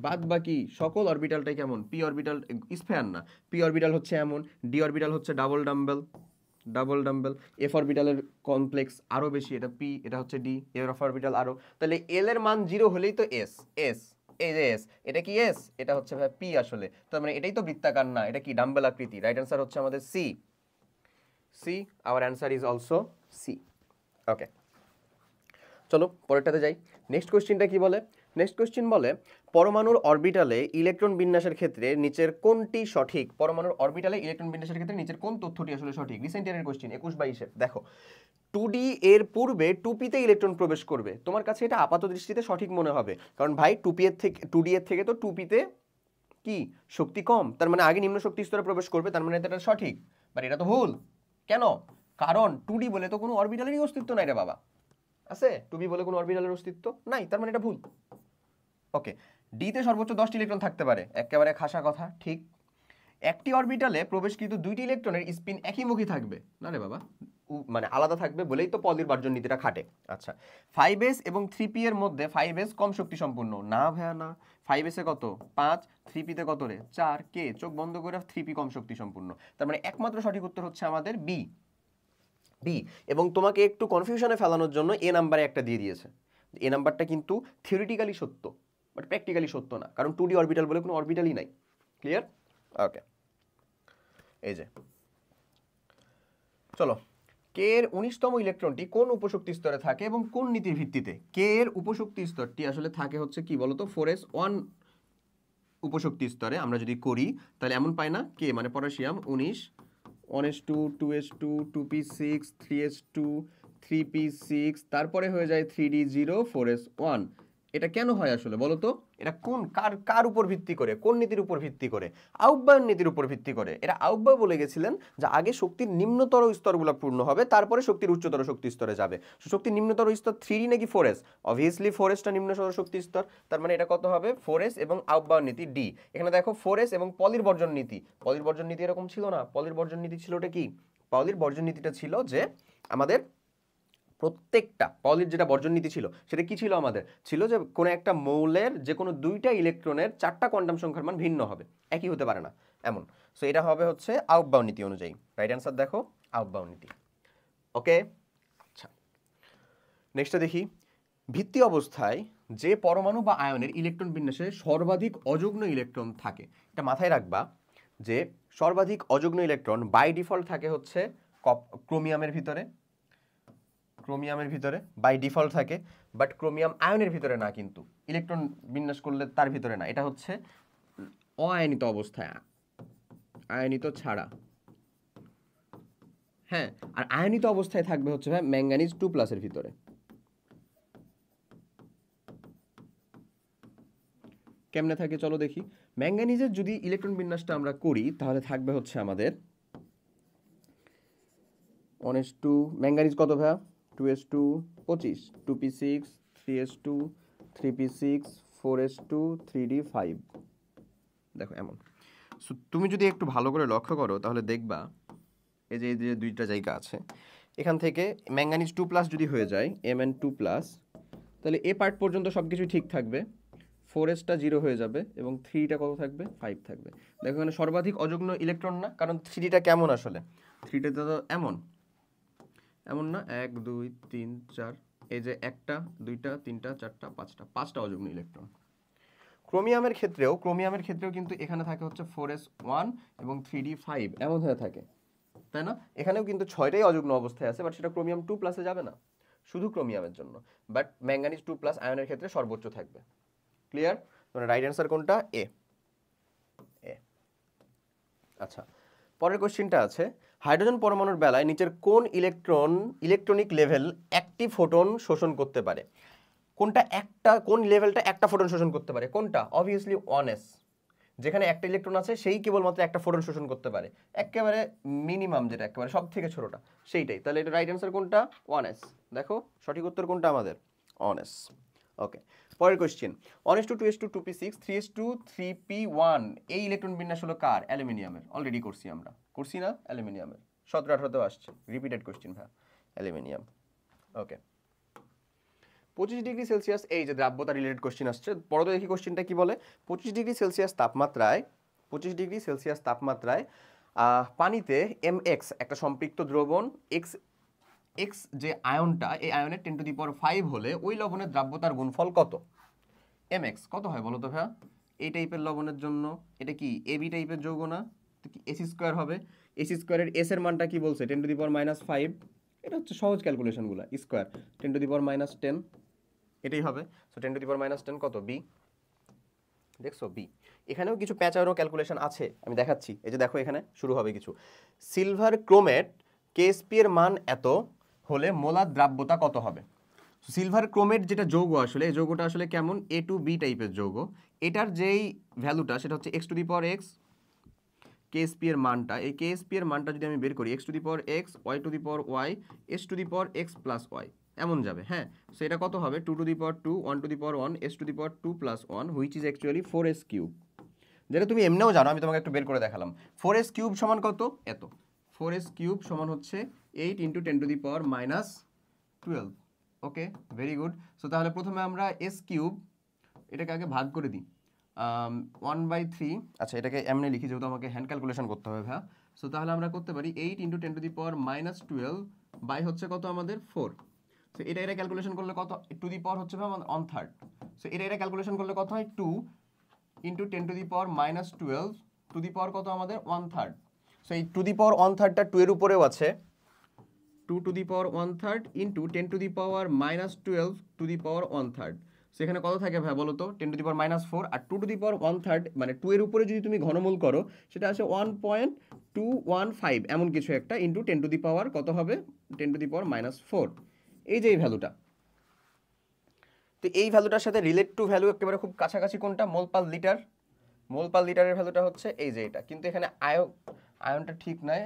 বাদ বাকি সকল অরবিটালটাই কেমন? পি অরবিটাল স্ফেয়ার না, পি অরবিটাল হচ্ছে এমন, ডি অরবিটাল হচ্ছে ডাবল ডাম্বেল, এফ অরবিটালের কমপ্লেক্স আরো বেশি, এটা পি, এটা হচ্ছে ডি, এফ অরবিটাল আরো। তাহলে এল এর মান 0 হলেই তো এস, এই যে এস, এটা কি এস? এটা হচ্ছে ভাই পি আসলে। তার মানে এটাই তো বৃত্তাকার না, এটা কি ডাম্বেল আকৃতি। রাইট অ্যান্সার হচ্ছে আমাদের C. Our answer is also C. Okay, চলো পরেরটাতে যাই। নেক্সট কোশ্চেনটা কি বলে? নেক্সট কোশ্চেন বলে পরমাণুর অরবিটালে ইলেকট্রন বিন্যাসের ক্ষেত্রে নিচের কোনটি সঠিক? পরমাণুর অরবিটালে ইলেকট্রন বিন্যাসের ক্ষেত্রে নিচের কোন তথ্যটি আসলে সঠিক? রিসেন্ট ইয়ারের কোশ্চেন 21-22-এর। দেখো 2D এর পূর্বে 2p তে ইলেকট্রন প্রবেশ করবে, তোমার কাছে এটা আপাত দৃষ্টিতে সঠিক মনে হবে, কারণ ভাই 2p এর থেকে 2D এর থেকে তো 2p তে কি শক্তি কম, তার মানে আগে নিম্ন শক্তি স্তরে প্রবেশ করবে, তার মানে এটা সঠিক। বাট এটা তো ভুল। কেন? কারণ 2D বলে তো কোনো অরবিটালেরই অস্তিত্ব নাই রে বাবা। আছে 2p বলে কোনো অরবিটালের অস্তিত্ব নাই, তার মানে এটা ভুল। ওকে, ডি তে সর্বোচ্চ 10টি ইলেকট্রন থাকতে পারে, একেবারে খাসা কথা, ঠিক। একটি অরবিটালে প্রবেশকৃত 2টি ইলেকট্রনের স্পিন একইমুখী থাকবে না রে বাবা, মানে আলাদা থাকবে বলেই তো পলির বার্জন নীতিটা খাটে। আচ্ছা, 5s এবং 3p এর মধ্যে 5s কম শক্তি সম্পন্ন না ভাইয়া না। 5s এ কত 5, 3p তে কত রে 4, কে চোখ বন্ধ করে 3p কম শক্তি সম্পন্ন, তার মানে একমাত্র সঠিক উত্তর হচ্ছে আমাদের বি। এবং তোমাকে একটু কনফিউশনে ফেলানোর জন্য এ নাম্বারে একটা দিয়ে দিয়েছে। এ নাম্বারটা কিন্তু থিওরিটিক্যালি সত্য বাট প্র্যাকটিক্যালি সত্য না, কারণ 2D অরবিটাল বলে কোনো অরবিটালই নাই। ক্লিয়ার? ওকে, এই যে চলো, কে এর 19তম ইলেকট্রনটি কোন উপশক্তি স্তরে থাকে এবং কোন নীতির ভিত্তিতে? কে এর উপশক্তি স্তরটি আসলে থাকে হচ্ছে কি বলতো 4s1 উপশক্তি স্তরে। আমরা যদি করি তাহলে এমন পাই না, কে মানে potassium 19, 1s2 2s2 2p6 3s2 3p6, তারপরে হয়ে যায় 3d0 4s1। এটা কেন হয় আসলে বলো তো? এটা কোন কার উপর ভিত্তি করে, কোন নীতির উপর ভিত্তি করে? আউটবায়ন নীতির উপর ভিত্তি করে। এটা আউটবায় বলে গেছিলেন যে আগে শক্তির নিম্নতর স্তরগুলো পূর্ণ হবে, তারপরে শক্তির উচ্চতর শক্তি স্তরে যাবে। শক্তির নিম্নতর স্তর 3d নাকি 4s? অবভিয়াসলি 4sটা নিম্নতর শক্তি স্তর, তার মানে এটা কত হবে 4s এবং আউটবায়ন নীতি ডি। এখানে দেখো 4s এবং পলির বর্জন নীতি। পলির বর্জন নীতি এরকম ছিল না, পলির বর্জন নীতি ছিল ওটা কি? পলির বর্জন নীতিটা ছিল যে আমাদের প্রত্যেকটা পলির যেটা বর্জন নীতি ছিল সেটা কি ছিল? আমাদের ছিল যে কোনো একটা মৌলের যে কোনো 2টা ইলেকট্রনের 4টা কোয়ান্টাম সংখ্যার মান ভিন্ন হবে, একই হতে পারে না এমন। সো এটা হবে হচ্ছে আউটবাউন্ড নীতি অনুযায়ী। রাইট অ্যান্সার দেখো আউটবাউন্ড নীতি। ওকে, আচ্ছা নেক্সটটা দেখি, ভিত্তি অবস্থায় যে পরমাণু বা আয়নের ইলেকট্রন বিন্যাসে সর্বাধিক অযুগ্ম ইলেকট্রন থাকে, এটা মাথায় রাখবা যে সর্বাধিক অযুগ্ম ইলেকট্রন বাই ডিফল্ট থাকে হচ্ছে ক্রোমিয়ামের ভিতরে বাই ডিফল্ট থাকে, বাট ক্রোমিয়াম আয়নের ভিতরে না, কিন্তু ইলেকট্রন বিন্যাস করলে তার ভিতরে না, এটা হচ্ছে অআয়নিত অবস্থায়, আয়নিত ছাড়া। হ্যাঁ, আর আয়নিত অবস্থায় থাকবে হচ্ছে ভাই ম্যাঙ্গানিজ 2+ এর ভিতরে। কেমনে থাকে চলো দেখি। ম্যাঙ্গানিজের যদি ইলেকট্রন বিন্যাসটা আমরা করি তাহলে থাকবে হচ্ছে আমাদের 1s2, ম্যাঙ্গানিজ কত ভাইয়া? 2s2 25, 2p6, 3s2, 3p6, 4s2, 3d5। দেখো এমন। সো তুমি যদি একটু ভালো করে লক্ষ্য করো তাহলে দেখবা এই যে দুইটা জায়গা আছে, এখান থেকে ম্যাঙ্গানিজ 2+ যদি হয়ে যায় Mn2+, তাহলে এ পার্ট পর্যন্ত সব কিছুই ঠিক থাকবে, 4sটা 0 হয়ে যাবে এবং 3টা কত থাকবে? 5 থাকবে। দেখো এখানে সর্বাধিক অযুগ্ম ইলেকট্রন না, কারণ 3টা কেমন আসলে? 3টা তো এমন এমন না, 1 2 3 4, এই যে 1টা 2টা 3টা 4টা 5টা অযুগ্ম ইলেকট্রন। ক্রোমিয়ামের ক্ষেত্রেও কিন্তু এখানে থাকে হচ্ছে 4s1 এবং 3d5 এমন হয়ে থাকে, তাই না? এখানেও কিন্তু 6টাই অযুগ্ম অবস্থায় আছে, বাট সেটা ক্রোমিয়াম 2+ যাবে না, শুধু ক্রোমিয়ামের জন্য। বাট ম্যাঙ্গানিজ 2+ আয়নের ক্ষেত্রে সর্বোচ্চ থাকবে। ক্লিয়ার? মানে রাইট অ্যান্সার কোনটা? এ। আচ্ছা, পরের কোশ্চেনটা আছে, হাইড্রোজেন পরমাণুর বেলায় নিচের কোন ইলেকট্রনিক লেভেল একটি ফোটন শোষণ করতে পারে? কোন লেভেলটা একটা ফোটন শোষণ করতে পারে? কোনটা? Obviously 1s। যেখানে একটা ইলেকট্রন আছে সেই কেবলমাত্র একটা ফোটন শোষণ করতে পারে, একেবারে মিনিমাম, যেটা একেবারে সব থেকে ছোটটা সেইটাই। তাহলে এটা রাইট অ্যান্সার কোনটা? 1s। দেখো সঠিক উত্তর কোনটা আমাদের? 1s। ওকে, পরের question, 1s2, 2s2, 2p6, 3s2, 3p1 এই ইলেকট্রন বিন্যাস হলো কার? অ্যালুমিনিয়ামের। অলরেডি করছি আমরা, করছি না? অ্যালুমিনিয়ামের 17-18তেও আসছে, রিপিটেড কোশ্চেন ভাই, অ্যালুমিনিয়াম। ওকে, 25°C, এই যে দ্রাব্যতা রিলেটেড কোশ্চেন আসছে, পরে দেখি কোশ্চেনটা কি বলে। 25°C তাপমাত্রায় পানিতে mx একটা সম্পৃক্ত দ্রবণ, x যে আয়নটা, এই আয়নের 10⁵ হলে ওই লবণের দ্রাব্যতার গুণফল কত? mx কত হয় বলো তো ভাইয়া? এই টাইপের লবণের জন্য এটা কি এবি টাইপের যৌগ না? তো কি এসি স্কোয়ার হবে? এসি স্কোয়ারের এস এর মানটা কি বলছে? 10⁻⁵। এটা হচ্ছে সহজ ক্যালকুলেশনগুলো, স্কোয়ার 10⁻⁻10 এটাই হবে। সো 10⁻⁻10 কত? বি। দেখছো বি। এখানেও কিছু প্যাচারও ক্যালকুলেশন আছে, আমি দেখাচ্ছি। এই যে দেখো এখানে শুরু হবে কিছু, সিলভার ক্রোমেট কেএসপি এর মান এত হলে মোলার দ্রাব্যতা কত হবে? সিলভার ক্রোমেট যেটা যৌগ আসলে, এই যৌগটা আসলে কেমন? A2B টাইপের যৌগ। এটার যেই ভ্যালুটা সেটা হচ্ছে x⁴ কেএসপি এর মানটা, এই কেএসপি এর মানটা যদি আমি বের করি x⁴ y⁴y s⁴x+y এমন যাবে। হ্যাঁ, সো এটা কত হবে? 2⁴2 1⁴1 s⁴2+1 which is actually 4s3, যেটা তুমি এমনিও জানো, আমি তোমাকে একটু বের করে দেখালাম। 4s³ সমান কত? এত। 4s³ সমান হচ্ছে 8 × 10⁻12। ওকে, ভেরি গুড। সো তাহলে প্রথমে আমরা s³ এটাকে আগে ভাগ করে দিই 1/3। আচ্ছা, এটাকে এমনি লিখি যেহেতু আমাকে হ্যান্ড ক্যালকুলেশন করতে হবে ভাইয়া। সো তাহলে আমরা করতে পারি 8 × 10⁻12 বাই হচ্ছে কত আমাদের? 4। সো এটা ক্যালকুলেশন করলে কত? টু দি পাওয়ার হচ্ছে ভাই 1/3। সো এটা ক্যালকুলেশন করলে কত হয়? 2 × 10⁻12 টু দি পাওয়ার কত আমাদের? 1/3। সো এই টু দি পাওয়ার 1/3টা 2 এর উপরেও আছে, 2 to the power 1/3 into 10⁻12 to the power 1/3। সেখানে কত থাকে ভাই বলো তো? 10⁻4 আর 2 টু দি পাওয়ার 1/3 মানে 2 এর উপরে যদি তুমি ঘনমূল করো সেটা আসে 1.215 এমন কিছু একটা, ইন্টু 10 টু দি পাওয়ার কত হবে? 10⁻4। এই যে এই ভ্যালুটা। তো এই ভ্যালুটার সাথে রিলেট টু ভ্যালু একেবারে খুব কাছাকাছি কোনটা? মোল পার লিটার। মোল পার লিটারের ভ্যালুটা হচ্ছে এই যে এটা, কিন্তু এখানে আয়নটা ঠিক নয়,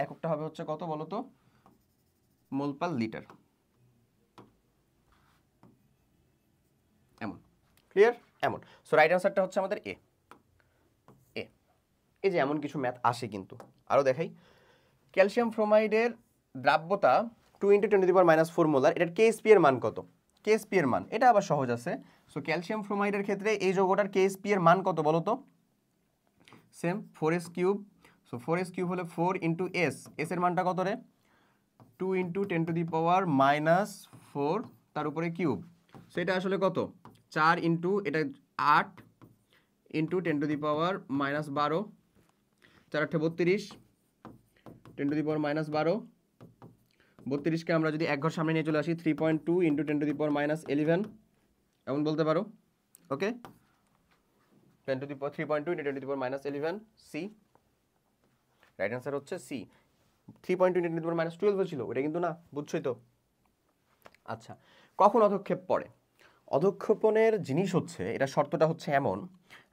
এককটা হবে হচ্ছে কত বলো তো? মোল পার লিটার। এমন, ক্লিয়ার? এমন। সো রাইট অ্যান্সারটা হচ্ছে আমাদের এ। এই যে এমন কিছু ম্যাথ আসে, কিন্তু আরও দেখাই। ক্যালসিয়াম ফ্রোমাইডের দ্রাব্যতা 2 × 10⁻⁴ মোলার, এটার কেএসপি এর মান কত? কেএসপি এর মান এটা আবার সহজ আছে। সো ক্যালসিয়াম ফ্রোমাইডের ক্ষেত্রে এই যৌগটার কেএসপি এর মান কত বলো তো? Same 4s³। সো 4s³ হলে 4 × s, এস এর মানটা কত রে? 2 × 10⁻⁻4 তার উপরে কিউব। সো এটা আসলে কত? 4 ইন্টু এটা 8 ইন্টু 10⁻⁻12, 4 8 32, 10⁻⁻12। 32কে আমরা যদি এক ঘর সামনে নিয়ে চলে আসি 3.2 ইন্টু 10⁻11 এমন বলতে পারো। ওকে, 3.2 ইন্টু 10⁻11 সি। রাইট অ্যান্সার হচ্ছে সি। 3.20 × -12 ছিল, ওটা কিন্তু না, বুঝছোই তো। আচ্ছা, কখন অধক্ষেপ পড়ে? অধক্ষেপণের জিনিস হচ্ছে, এটা শর্তটা হচ্ছে এমন,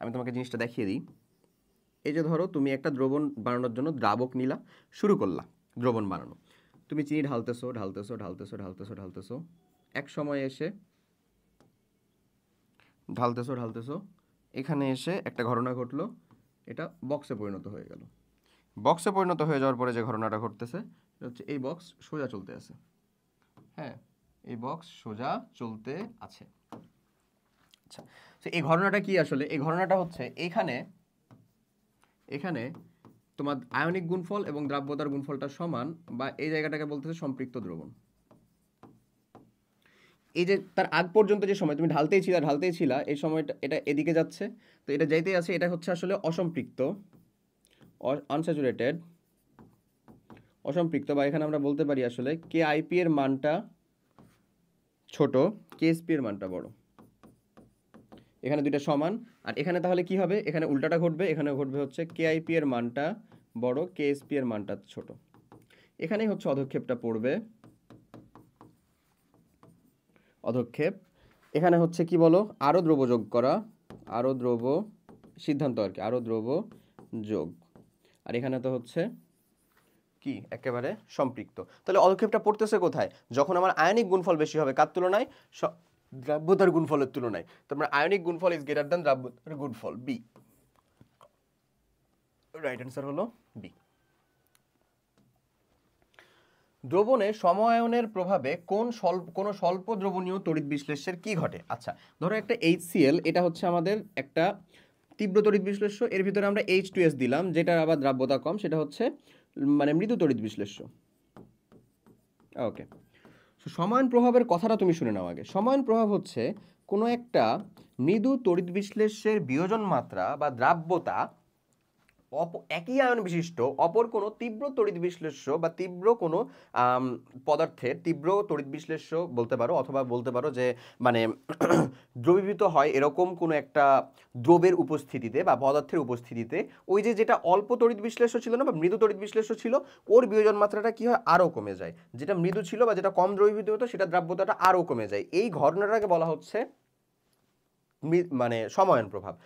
আমি তোমাকে জিনিসটা দেখিয়ে দিই। এই যে ধরো তুমি একটা দ্রবণ বানানোর জন্য দ্রাবক নিলা, শুরু করলা দ্রবণ বানানো, তুমি চিনি ঢালতেছো ঢালতেছো ঢালতেছো ঢালতেছো ঢালতেছো, এক সময় এসে ঢালতেছো ঢালতেছো, এখানে এসে একটা ঘটনা ঘটলো, এটা বক্সে পরিণত হয়ে গেল। বক্সে পরিণত হয়ে যাওয়ার পরে যে ঘটনাটা ঘটতেছে সেটা হচ্ছে এই বক্স সোজা চলতে আছে। হ্যাঁ, এই বক্স সোজা চলতে আছে। আচ্ছা, তো এই ঘটনাটা কি আসলে? এই ঘটনাটা হচ্ছে এখানে এখানে তোমার আয়নিক গুণফল এবং দ্রাব্যতার গুণফলটা সমান, বা এই জায়গাটাকে বলতেছে সম্পৃক্ত দ্রবণ। এই যে তার আগ পর্যন্ত যে সময় তুমি ঢালতেই ছিলা, এই সময়টা এটা এদিকে যাচ্ছে, তো এটা যাইতেই আছে, এটা হচ্ছে আসলে অসম্পৃক্ত, আনস্যাচুরেটেড, অসম্পৃক্ত, বা এখানে আমরা বলতে পারি আসলে কে আইপি এর মানটা ছোট, কে এসপি এর মানটা বড়। এখানে দুইটা সমান, আর এখানে তাহলে কি হবে? এখানে উল্টাটা ঘটবে, এখানে ঘটবে হচ্ছে কে আইপি এর মানটা বড়, কে এসপি এর মানটা ছোট। এখানেই হচ্ছে অধক্ষেপটা পড়বে। অধক্ষেপ এখানে হচ্ছে কি বলো? আরো দ্রব্য যোগ করা, আরো দ্রব্য, সিদ্ধান্ত আর কি, আরো দ্রব্য যোগ। আর এখানে তো হচ্ছে কি একেবারে সম্পৃক্ত। তাহলে অধক্ষেপটা পড়তেছে কোথায়? যখন আমার আয়নিক গুণফল বেশি হবে, কার তুলনায়? দ্রাব্যতার গুণফলের তুলনায়। তারপরে আয়নিক গুণফল ইজ গ্রেটার দ্যান দ্রাব্যতার গুণফল, বি। রাইট অ্যান্সার হলো বি। দ্রবণে সমআয়নের প্রভাবে কোনো স্বল্প দ্রবণীয় তড়িৎ বিশ্লেষ্যের কি ঘটে? আচ্ছা, ধরো একটা HCl, এটা হচ্ছে আমাদের একটা তীব্র তড়িৎ বিশ্লেষ্য, এর ভিতরে আমরা H2S দিলাম, যেটা আবার দ্রাব্যতা কম, সেটা হচ্ছে মানে মৃদু তড়িৎ বিশ্লেষ্য। ওকে, সমায়ন প্রভাবের কথাটা তুমি শুনে নাও আগে। সমায়ন প্রভাব হচ্ছে কোনো একটা মৃদু তড়িৎ বিশ্লেষ্যের বিয়োজন মাত্রা বা দ্রাব্যতা একই আয়ন বিশিষ্ট অপর কোনো তীব্র তড়িৎ বিশ্লেষ্য বা তীব্র কোনো পদার্থের তীব্র তড়িৎ বিশ্লেষ্য বলতে পারো, অথবা বলতে পারো যে মানে দ্রবীভূত হয় এরকম কোনো একটা দ্রবের উপস্থিতিতে বা পদার্থের উপস্থিতিতে, ওই যে যেটা অল্প তড়িৎ বিশ্লেষ্য ছিল না বা মৃদু তড়িৎ বিশ্লেষ্য ছিল, ওর বিয়োজন মাত্রাটা কি হয়? আরও কমে যায়। যেটা মৃদু ছিল বা যেটা কম দ্রবীভূত হতো, সেটা দ্রাব্যতাটা আরও কমে যায়। এই ঘটনাটাকে বলা হচ্ছে মানে সমায়ন প্রভাব,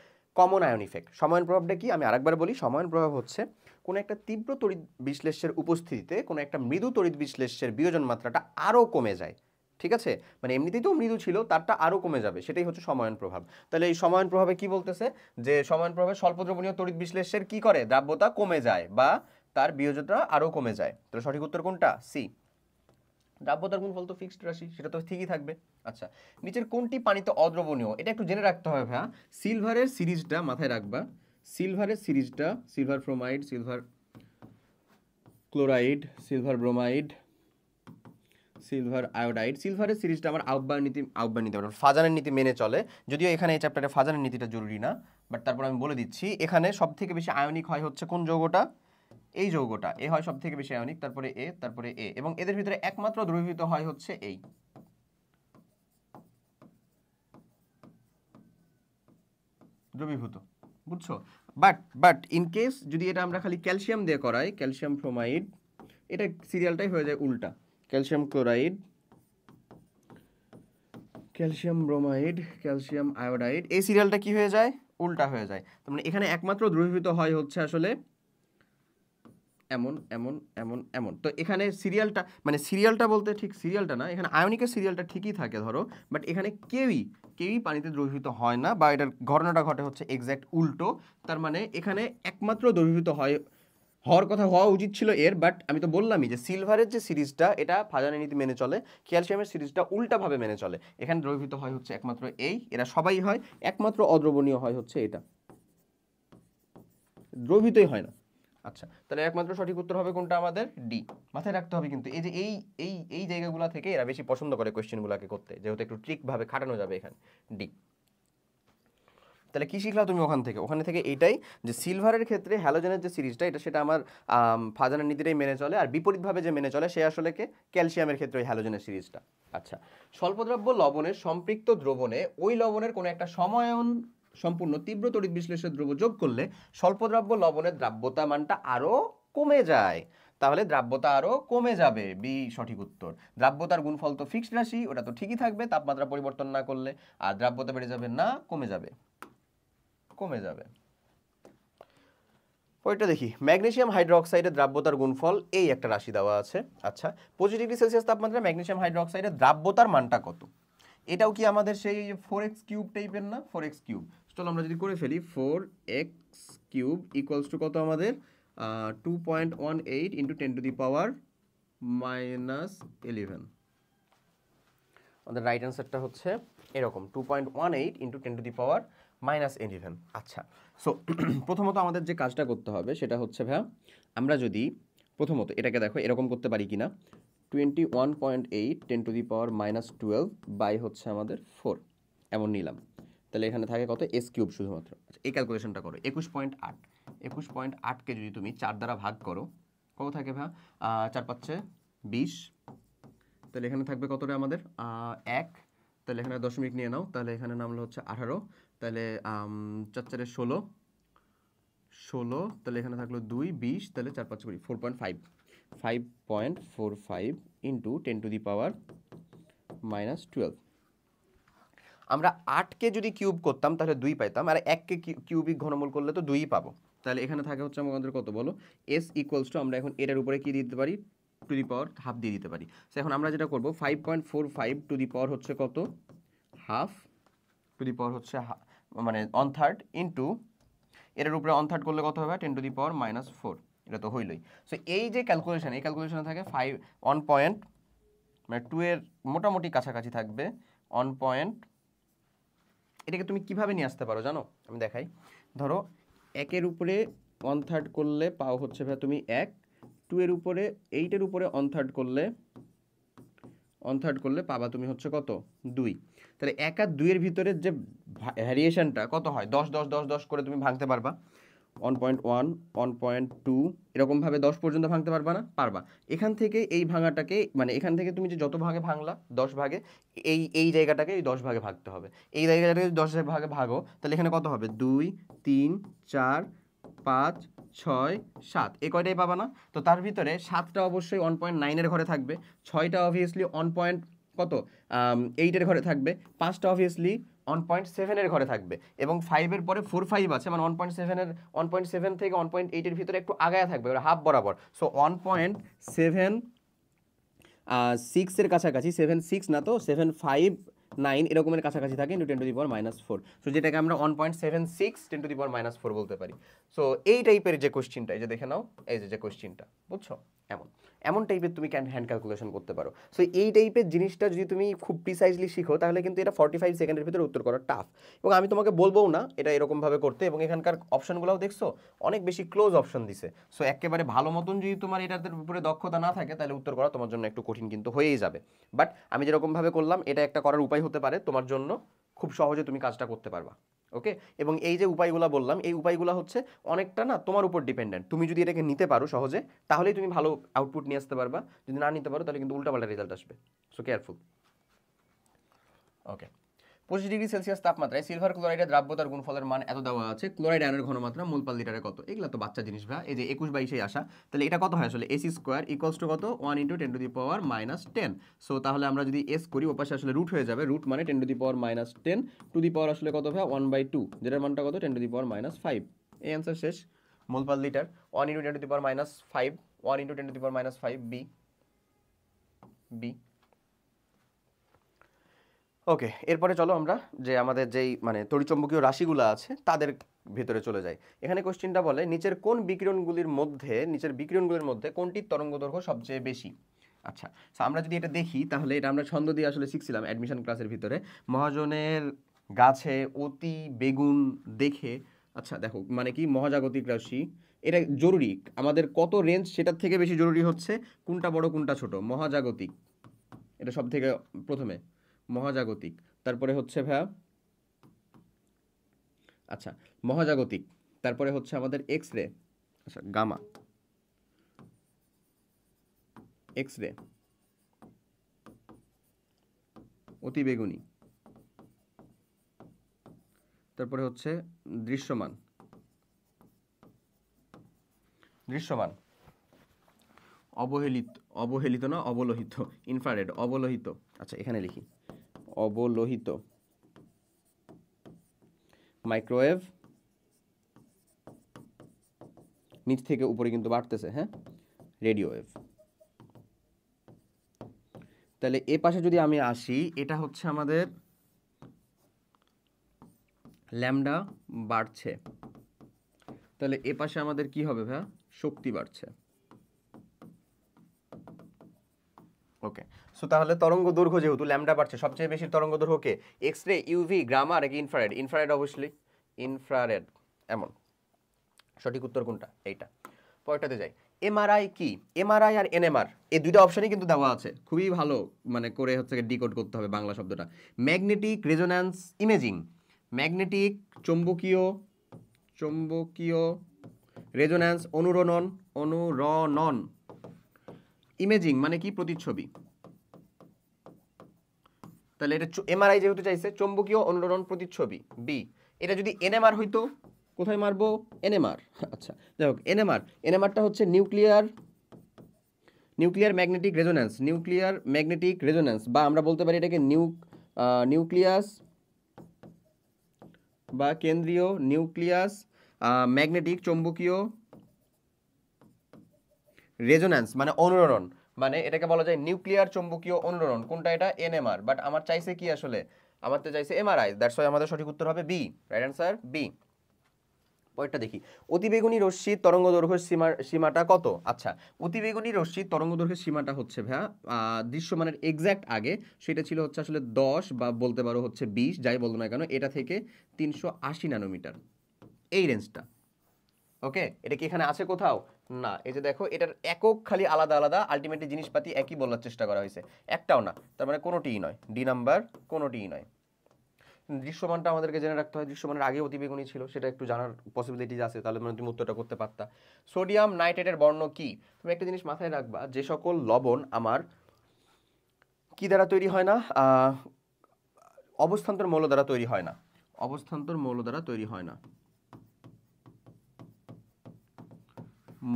কমন আয়ন ইফেক্ট। সমায়ন প্রভাবটা কি? আমি আরেকবার বলি। সমায়ন প্রভাব হচ্ছে কোনো একটা তীব্র তড়িৎ বিশ্লেষ্যের উপস্থিতিতে কোনো একটা মৃদু তড়িৎ বিশ্লেষ্যের বিয়োজন মাত্রাটা আরও কমে যায়। ঠিক আছে, মানে এমনিতেই তো মৃদু ছিল, তারটা আরও কমে যাবে, সেটাই হচ্ছে সমায়ন প্রভাব। তাহলে এই সমায়ন প্রভাবে কি বলতেছে? যে সমায়ন প্রভাবে স্বল্প দ্রবণীয় তড়িৎ বিশ্লেষ্যের কি করে? দ্রাব্যতা কমে যায় বা তার বিয়োজনটা আরও কমে যায়। তাহলে সঠিক উত্তর কোনটা? সি। দ্রাব্যতার গুণফল তো ফিক্সড রাশি, সেটা তো ঠিকই থাকবে। আচ্ছা, নিচের কোনটি পানিতে অদ্রবণীয়? এটা একটু জেনে রাখতে হবে ভাইয়া। সিলভারের সিরিজটা মাথায় রাখবা। সিলভারের সিরিজটা silver bromide, silver chloride, silver bromide, silver iodide. সিলভারের সিরিজটা আমার আহ্বায়ন নীতি ফাজানের নীতি মেনে চলে। যদিও এখানে এই চ্যাপ্টারে ফাজানের নীতিটা জরুরি না, বাট তারপর আমি বলে দিচ্ছি। এখানে সব থেকে বেশি আয়নিক হয় হচ্ছে কোন যৌগটা? এই যৌগটা, এ হয় সব থেকে বেশি আয়নিক, তারপরে এ, তারপরে এ, এবং এদের ভিতরে একমাত্র দ্রবীভূত হয় হচ্ছে এই। দ্রবীভূত, বুঝছো? বাট ইন কেস যদি এটা আমরা খালি ক্যালসিয়াম দিয়ে করাই, ক্যালসিয়াম ফ্রোমাইড, এটা সিরিয়ালটাই হয়ে যায় উল্টা। Calcium chloride, calcium bromide, calcium iodide, এই সিরিয়ালটা কি হয়ে যায়? উল্টা হয়ে যায়। তার মানে এখানে একমাত্র দ্রবীভূত হয় হচ্ছে আসলে এমন এমন এমন এমন। তো এখানে সিরিয়ালটা, মানে সিরিয়ালটা বলতে ঠিক সিরিয়ালটা না, এখানে আয়নিকের সিরিয়ালটা ঠিকই থাকে ধরো, বাট এখানে কেউই পানিতে দ্রবীভূত হয় না, বা এটার ঘটনাটা ঘটে হচ্ছে এক্স্যাক্ট উল্টো। তার মানে এখানে একমাত্র দ্রবীভূত হওয়ার কথা, হওয়া উচিত ছিল এর, বাট আমি তো বললামই যে সিলভারের যে সিরিজটা এটা ফাজানের নীতি মেনে চলে, ক্যালসিয়ামের সিরিজটা উল্টাভাবে মেনে চলে। এখানে দ্রবীভূত হয় হচ্ছে একমাত্র এই, এরা সবাই হয়, একমাত্র অদ্রবণীয় হয় হচ্ছে এটা, দ্রবীভূতই হয় না। আচ্ছা, তাহলে একমাত্র সঠিক উত্তর হবে কোনটা? আমাদের ডি। মাথায় রাখতে হবে কিন্তু এই যে এই জায়গাগুলো থেকে এরা বেশি পছন্দ করে কোয়েশ্চেনগুলোকে করতে, যেহেতু একটু ট্রিকভাবে খাটানো যাবে এখানে। ডি। তাহলে কি শিখলা তুমি ওখানে থেকে এইটাই, যে সিলভারের ক্ষেত্রে হ্যালোজেনের যে সিরিজটা, এটা সেটা আমার ফাজানের নীতিটাই মেনে চলে, আর বিপরীতভাবে যে মেনে চলে সে আসলে ক্যালসিয়ামের ক্ষেত্রে ওই হ্যালোজেনের সিরিজটা। আচ্ছা, স্বল্পদ্রাব্য লবণের সম্পৃক্ত দ্রবণে ওই লবণের কোনো একটা সমায়ন সম্পূর্ণ তীব্র তড়িৎ বিশ্লেষের দ্রব্য যোগ করলে স্বল্পদ্রাব্য লবণের দ্রাব্যতা মানটা আরও কমে যায়। তাহলে দ্রাব্যতা আরও কমে যাবে, বি সঠিক উত্তর। দ্রাব্যতার গুণফল তো ফিক্সড রাশি, ওটা তো ঠিকই থাকবে তাপমাত্রা পরিবর্তন না করলে। আর দ্রাব্যতা বেড়ে যাবে না কমে যাবে? কমে যাবে। ওইটা দেখি, ম্যাগনেসিয়াম হাইড্রোক্সাইডের দ্রাব্যতার গুণফল এই একটা রাশি দেওয়া আছে। আচ্ছা, 25°C তাপমাত্রায় ম্যাগনেসিয়াম হাইড্রোক্সাইডের দ্রাব্যতার মানটা কত? এটাও কি আমাদের সেই 4x³ টাইপের না? 4x³। চলো আমরা যদি করে ফেলি, 4x³ ইকুয়ালস টু কত আমাদের? 2.18 ইন্টু 10⁻⁻11। আমাদের রাইট অ্যান্সারটা হচ্ছে এরকম, 2.18 ইন্টু 10⁻⁻11। আচ্ছা, সো প্রথমত আমাদের যে কাজটা করতে হবে সেটা হচ্ছে ভাইয়া, আমরা যদি প্রথমত এটাকে দেখো এরকম করতে পারি কিনা, 21.8 10⁻⁻12 বাই হচ্ছে আমাদের 4 এমন নিলাম, তাহলে এখানে থাকে কত? s³ শুধুমাত্র। আচ্ছা, এই ক্যালকুলেশনটা করো। 21.8, 21.8কে যদি তুমি 4 দ্বারা ভাগ করো, কত থাকে ভাইয়া? 4 5 20, তাহলে এখানে থাকবে কতটা আমাদের? 1, তাহলে এখানে দশমিক নিয়ে নাও, তাহলে এখানে নামলো হচ্ছে 18, তাহলে 4 4 16, তাহলে এখানে থাকলো 2 20, তাহলে 4 5 20, 5.45 ইন্টু 10⁻⁻12। আমরা 8কে যদি কিউব করতাম তাহলে 2 পাইতাম, আর 1কে কিউবিক ঘনমূল করলে তো 2ই পাবো। তাহলে এখানে থাকে হচ্ছে আমাদের কত বলো? s ইকুয়ালস টু, আমরা এখন এটার উপরে কি দিতে পারি? টু দি পাওয়ার হাফ দিয়ে দিতে পারি। সো এখন আমরা যেটা করবো, 5.45 টু দি পাওয়ার হচ্ছে কত? হাফ, টু দি পাওয়ার হচ্ছে মানে 1/3 ইন্টু এটার উপরে 1/3 করলে কত হবে? 10⁻⁻4। এটা তো হইলই। সো এই যে ক্যালকুলেশন, এই ক্যালকুলেশনে থাকে 1 পয়েন্ট, মানে 2 এর মোটামুটি কাছাকাছি থাকবে 1 পয়েন্ট। এটাকে তুমি কিভাবে নিয়ে আসতে পারো জানো? আমি দেখাই। ধরো 1-এর উপরে 1/3 করলে পাও হচ্ছে ভাই তুমি 1, 2 এর উপরে 8-এর উপরে 1/3 করলে পাবা তুমি হচ্ছে কত? 2। তাহলে 1 আর 2 এর ভিতরের যে ভ্যারিয়েশনটা কত হয়? 10 10 10 10 করে তুমি ভাঙতে পারবা। 1.1, 1.2 এরকমভাবে 10 পর্যন্ত ভাঙতে পারবা না? পারবা। এখান থেকে এই ভাঙাটাকে, মানে এখান থেকে তুমি যে যত ভাগে ভাঙলা 10 ভাগে, এই জায়গাটাকে 10 ভাগে ভাগতে হবে। এই জায়গাটাকে 10 ভাগে ভাগো, তাহলে এখানে কত হবে? 2 3 4 5 6 7, এই কয়টাই পাবা না? তো তার ভিতরে 7টা অবশ্যই 1.9-এর ঘরে থাকবে, 6টা অবভিয়াসলি 8-এর ঘরে থাকবে, 5টা অবভিয়াসলি 1.7-এর ঘরে থাকবে, এবং 5-এর পরে 4 5 আছে, মানে 1.7 থেকে 1.8-এর ভিতরে একটু আগায়া থাকবে, ওরা হাফ বরাবর। সো 1.76-এর কাছাকাছি, 7.6 না তো 7.59 এরকমের কাছাকাছি থাকে ইন্টু 10⁻⁴। সো যেটাকে আমরা 1.76 10⁻⁴ বলতে পারি। সো এই টাইপের যে কোশ্চিনটা, এই যে দেখে নাও, এই যে কোশ্চিনটা, বুঝছো? এমন টাইপের তুমি হ্যান্ড ক্যালকুলেশন করতে পারো। সো এই টাইপের জিনিসটা যদি তুমি খুব প্রিসাইজলি শিখো, তাহলে কিন্তু এটা 45 সেকেন্ডের ভিতরে উত্তর করা টাফ। এবং আমি তোমাকে বলবোও না এটা এরকমভাবে করতে, এবং এখানকার অপশনগুলোও দেখছো অনেক বেশি ক্লোজ অপশন দিছে। সো একেবারে ভালো মতন যদি তোমার এটার উপরে দক্ষতা না থাকে, তাহলে উত্তর করা তোমার জন্য একটু কঠিন কিন্তু হয়েই যাবে। বাট আমি যেরকমভাবে করলাম, এটা একটা করার উপায় হতে পারে তোমার জন্য, খুব সহজে তুমি কাজটা করতে পারবা। ওকে, এবং এই যে উপায়গুলো বললাম, এই উপায়গুলো হচ্ছে অনেকটা না তোমার উপর ডিপেন্ডেন্ট। তুমি যদি এটাকে নিতে পারো সহজে, তাহলেই তুমি ভালো আউটপুট নিয়ে আসতে পারবা। যদি না নিতে পারো, তাহলে কিন্তু উল্টাপাল্টা রেজাল্ট আসবে। So careful. ওকে, 25°C তাপমাত্রায় সিলভার ক্লোরাইডের দ্রাব্যতার গুণফলের মান এত দেওয়া আছে, ক্লোরাইড আয়নের ঘনমাত্রা মোল পার লিটারে কত? এগুলো তো বাচ্চা জিনিস ভাই, এই যে 21/22 আসা, তাহলে এটা কত হয় আসলে? ac² ইকুয়ালস টু কত? 1 ইন্টু 10⁻⁻10। সো তাহলে আমরা যদি এস করি, ওপাশে আসলে রুট হয়ে যাবে, রুট মানে 10⁻⁻10 টু দি পাওয়ার আসলে কত ভাই? 1/2, যেটার মানটা কত? 10⁻⁵। এই অ্যান্সার শেষ। Mole per litre 1 into 10⁻⁵, 1 into 10⁻⁵, B. Okay, এরপরে চলো আমরা যে আমাদের যেই মানে তড়িৎচুম্বকীয় রাশিগুলো আছে তাদের ভেতরে চলে যাই। এখানে কোশ্চেনটা বলে, নিচের বিকিরণগুলির মধ্যে কোনটির তরঙ্গদৈর্ঘ্য সবচেয়ে বেশি? আচ্ছা, আমরা যদি এটা দেখি, তাহলে এটা আমরা ছন্দ দিয়ে আসলে শিখছিলাম অ্যাডমিশন ক্লাসের ভিতরে। মহাজনের গাছে অতি বেগুন দেখে, আচ্ছা দেখো মানে কি, মহাজাগতিক রাশি, এটা জরুরি আমাদের কত রেঞ্জ, সেটার থেকে বেশি জরুরি হচ্ছে কোনটা বড় কোনটা ছোট। মহাজাগতিক, এটা সব থেকে প্রথমে মহাজাগতিক, তারপরে হচ্ছে ভাইয়া, আচ্ছা মহাজাগতিক, তারপরে হচ্ছে আমাদের এক্স রে, আচ্ছা গামা, এক্স রে, অতিবেগুনি, তারপরে হচ্ছে দৃশ্যমান, অবহেলিত, অবহেলিত না অবলোহিত, ইনফ্রারেড অবলোহিত। আচ্ছা এখানে লিখি অবলোহিত মাইক্রোওয়েভ, নিচ থেকে উপরে কিন্তু বাড়তেছে, হ্যাঁ, রেডিও ওয়েভ। তাহলে এ পাশে যদি আমি আসি, এটা হচ্ছে আমাদের ল্যামডা বাড়ছে, তাহলে এ পাশে আমাদের কি হবে ভাইয়া, শক্তি বাড়ছে। ওকে, সো তাহলে তরঙ্গ দৈর্ঘ্য যেহেতু ল্যামডা বাড়ছে, সবচেয়ে বেশি তরঙ্গ দৈর্ঘ্য কে, এক্স রে, ইউভি, গামা নাকি ইনফ্রারেড? ইনফ্রারেড অবশ্যই, ইনফ্রারেড। এমন সঠিক উত্তর কোনটা? এইটা। পরেরটাতে যাই। এমআরআই কি? এমআরআই আর এনএমআর এই দুইটা অপশনই কিন্তু দেওয়া আছে, খুবই ভালো মানে করে হচ্ছে ডিকোড করতে হবে বাংলা শব্দটা। ম্যাগনেটিক রেজোন্যান্স ইমেজিং, ম্যাগনেটিক চৌম্বকীয়, চৌম্বকীয় রেজোন্যান্স অনুরণন, অনুরণন ইমেজিং মানে কি? প্রতিচ্ছবি। তাহলে এটা এমআরআই যেহেতু চাইছে, চৌম্বকীয় অনুরণন প্রতিচ্ছবি বি। এটা যদি এনএমআর হইতো, কোথায় মারবো? এনএমআর। আচ্ছা যাই হোক, এনএমআর, এনএমআরটা হচ্ছে nuclear, nuclear magnetic resonance, nuclear magnetic resonance, বা আমরা বলতে পারি এটাকে নিউক্লিয়াস বা কেন্দ্রীয় নিউক্লিয়াস ম্যাগনেটিক চৌম্বকীয় রেজোন্যান্স মানে অনুরণন, মানে এটাকে বলা যায় নিউক্লিয়ার চৌম্বকীয় অনুরণন। কোনটা এটা? এনএমআর। বাট আমার চাইছে কি আসলে? আমার তো চাইছে এমআরআই, দ্যাটস ওয়াই আমাদের সঠিক উত্তর হবে বি। Right answer B. পরেরটা দেখি, অতিবেগুনি রশ্মির তরঙ্গ দৈর্ঘ্যের সীমাটা কত? আচ্ছা, অতিবেগুনি রশ্মির তরঙ্গ দৈর্ঘ্যের সীমাটা হচ্ছে ভাইয়া দৃশ্যমানের এক্স্যাক্ট আগে সেটা ছিল হচ্ছে আসলে 10 বা বলতে পারো হচ্ছে 20, যাই বলতো না কেন, এটা থেকে 380 ন্যানোমিটার, এই রেঞ্জটা। ওকে, এটা কি এখানে আছে কোথাও? না। এই যে দেখো, এটার একক খালি আলাদা আলাদা, আলটিমেটলি জিনিসপাতি একই বলার চেষ্টা করা হয়েছে, একটাও না। তার মানে কোনোটিই নয়, ডি নাম্বার কোনোটিই নয়। দৃশ্যমানটা আমাদেরকে জেনে রাখতে হয়, দৃশ্যমানের আগে অতিবেগুনি ছিল, সেটা একটু জানার পসিবিলিটিজ আছে, তাহলে মানে তুমি উত্তরটা করতে পারতা। সোডিয়াম নাইট্রেটের বর্ণ কি? তুমি একটা জিনিস মাথায় রাখবা, যে সকল লবণ আমার কি দ্বারা তৈরি হয় না, অবস্থান্তর মৌল দ্বারা তৈরি হয় না, অবস্থান্তর মৌল দ্বারা তৈরি হয় না,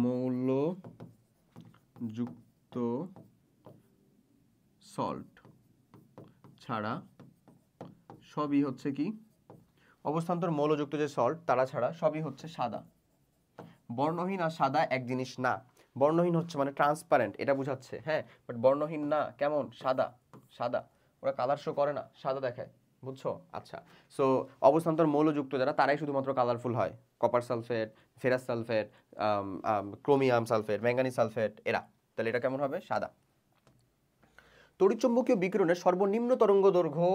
মৌলযুক্ত সল্ট ছাড়া সবই হচ্ছে কি, অবস্থান্তর মৌলযুক্ত যে সল্ট তারা ছাড়া সবই হচ্ছে সাদা। বর্ণহীন আর সাদা এক জিনিস না। বর্ণহীন হচ্ছে মানে ট্রান্সপারেন্ট, এটা বোঝাচ্ছে, হ্যাঁ, বাট বর্ণহীন না কেমন? সাদা, সাদা। ওরা কালার শো করে না, সাদা দেখায়, বুঝছো? আচ্ছা, সো অবস্থান্তর মৌলযুক্ত যারা, তারাই শুধুমাত্র কালারফুল হয়। Copper sulphate, ferrous sulphate, chromium sulphate, manganese sulphate, এরা। তাহলে এটা কেমন হবে? সাদা। তড়িৎচুম্বকীয় বিকিরণের সর্বনিম্ন তরঙ্গ দৈর্ঘ্য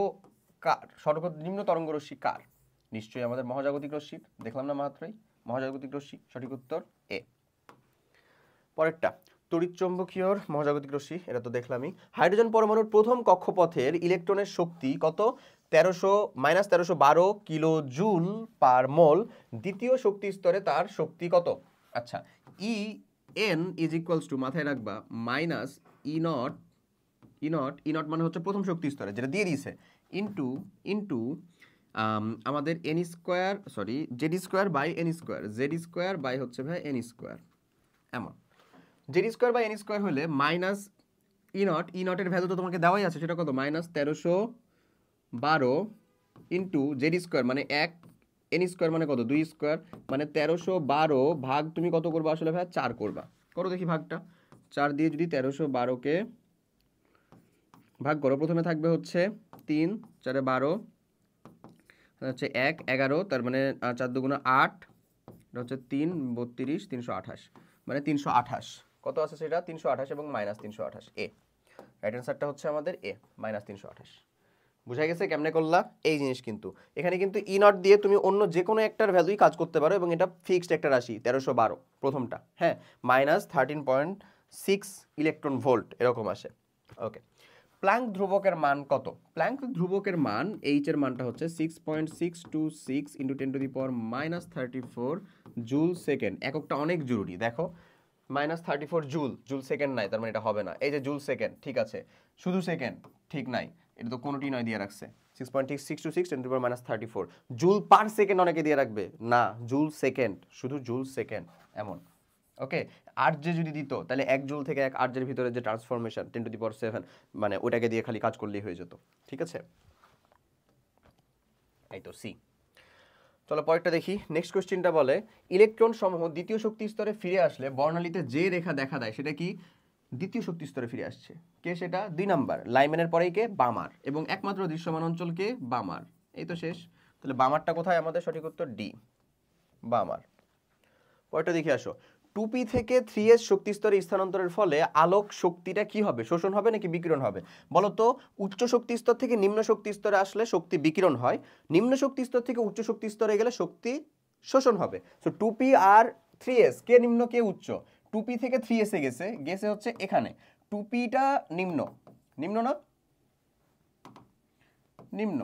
কার? সর্বনিম্ন তরঙ্গ রশ্মি কার? নিশ্চয়ই আমাদের মহাজাগতিক রশ্মি, দেখলাম না মাত্রই, মহাজাগতিক রশ্মি। সঠিক উত্তর এ। পরেরটা, তড়িৎচুম্বকীয় মহাজাগতিক রশ্মি, এটা তো দেখলামই। হাইড্রোজেন পরমাণুর প্রথম কক্ষপথের ইলেকট্রনের শক্তি কত? 1312 কিলো জুল পার মোল। দ্বিতীয় শক্তি স্তরে তার শক্তি কত? আচ্ছা, E N is equals to, মাথায় রাখবা, minus E not, E not মানে হচ্ছে প্রথম শক্তি স্তরে যেটা দিয়ে দিয়েছে, ইন্টু আমাদের N square, sorry Z square by N square, Z square by হচ্ছে ভাই এন স্কোয়ার। এমন Z square by N square হলে মাইনাস ই নটের ভ্যালু তো তোমাকে দেওয়াই আছে, সেটা কত? মাইনাস 1312 ইন্টু জেড স্কোয়ার মানে 1, এন স্কোয়ার মানে কত? 2 স্কোয়ার, মানে 1312 ভাগ তুমি কত করবা আসলে ভাই? 4 করবা। করো দেখি ভাগটা, 4 দিয়ে যদি 1312কে ভাগ করো, প্রথমে থাকবে হচ্ছে 3, 4 12, হচ্ছে 1 11, তার মানে 4 দুগুণা 8, এটা হচ্ছে 3 32 328, মানে 328 কত আছে সেটা? 328 এবং মাইনাস 328, এ। রাইট অ্যান্সারটা হচ্ছে আমাদের এ, মাইনাস 328। বুঝা গেছে কেমনে করলা এই জিনিস? কিন্তু এখানে কিন্তু ই নট দিয়ে তুমি অন্য যে কোনো একটার ভ্যালুই কাজ করতে পারো, এবং এটা ফিক্সড একটা রাশি 1312 প্রথমটা, হ্যাঁ, মাইনাস 13.6 ইলেকট্রন ভোল্ট এরকম আসে। ওকে, প্ল্যাঙ্ক ধ্রুবকের মান কত? প্ল্যাঙ্ক ধ্রুবকের মান, এইচ এর মানটা হচ্ছে 6.626 ইন্টু 10⁻34 জুল সেকেন্ড। এককটা অনেক জরুরি, দেখো -34 জুল, জুল সেকেন্ড নাই, তার মানে এটা হবে না। এই যে জুল সেকেন্ড, ঠিক আছে, শুধু সেকেন্ড ঠিক নাই, এটা তো কোনোটি নয় দিয়ে রাখছে। 6.626 10⁻34 জুল পার সেকেন্ড অনেকে দিয়ে রাখবে, না, জুল সেকেন্ড, শুধু জুল সেকেন্ড, এমন। ওকে, আরজে যদি দিত তাহলে 1 জুল থেকে 1 আরজের ভিতরে যে ট্রান্সফরমেশন 10⁻⁷ মানে ওটাকে দিয়ে খালি কাজ করলেই হয়ে যেত। ঠিক আছে, এই তো সি। চলো পরেরটা দেখি। নেক্সট কোশ্চেনটা বলে ইলেকট্রন সমূহ দ্বিতীয় শক্তি স্তরে ফিরে আসলে বর্ণালীতে যে রেখা দেখা দেয় সেটা কি দ্বিতীয় শক্তি স্তরে ফিরে আসছে। কে সেটা? 2 নাম্বার লাইম্যানের পরেই কে? বামার। এবং একমাত্র দৃশ্যমান অঞ্চল কে? বামার। এই তো শেষ। তাহলে বামারটা কোথায়? আমাদের সঠিক উত্তর ডি, বামার। পরেরটা দেখে আসো। 2p থেকে 3s শক্তি স্তরে স্থানান্তরের ফলে আলোক শক্তিটা কি হবে? শোষণ হবে নাকি বিকিরণ হবে? বলতো উচ্চ শক্তি স্তর থেকে নিম্ন শক্তি স্তরে আসলে শক্তি বিকিরণ হয়, নিম্ন শক্তি স্তর থেকে উচ্চ শক্তি স্তরে গেলে শক্তি শোষণ হবে। সো 2p আর 3s কে নিম্ন কে উচ্চ? 2p থেকে 3s এ গেছে, গেছে হচ্ছে এখানে। 2pটা নিম্ন, নিম্ন না? নিম্ন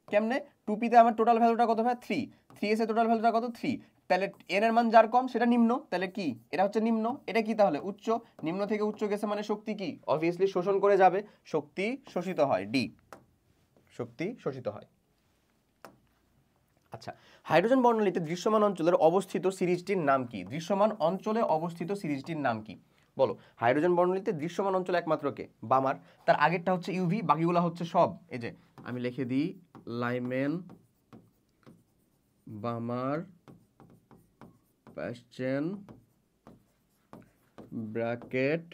কেমনে? 2p তে আমার টোটাল ভ্যালুটা কত ভাই? 3, 3s এর টোটাল ভ্যালুটা কত? 3। তাহলে n এর মান যার কম সেটা নিম্ন, তাহলে কি এটা হচ্ছে নিম্ন, এটা কি তাহলে উচ্চ। নিম্ন থেকে উচ্চ গেছে মানে শক্তি কি অবভিয়াসলি শোষণ করে যাবে, শক্তি শোষিত হয়, ডি, শক্তি শোষিত হয়। আচ্ছা, হাইড্রোজেন বর্ণালীতে দৃশ্যমান অঞ্চলের অবস্থিত সিরিজটির নাম কি? দৃশ্যমান অঞ্চলে অবস্থিত সিরিজটির নাম কি বলো? হাইড্রোজেন বর্ণালীতে দৃশ্যমান অঞ্চল একমাত্র কে? বামার। তার আগেরটা হচ্ছে ইউভি, বাকিগুলো হচ্ছে সব এই যে আমি লিখে দিই লাইম্যান, বামার, পাশ্চেন, ব্র্যাকেট,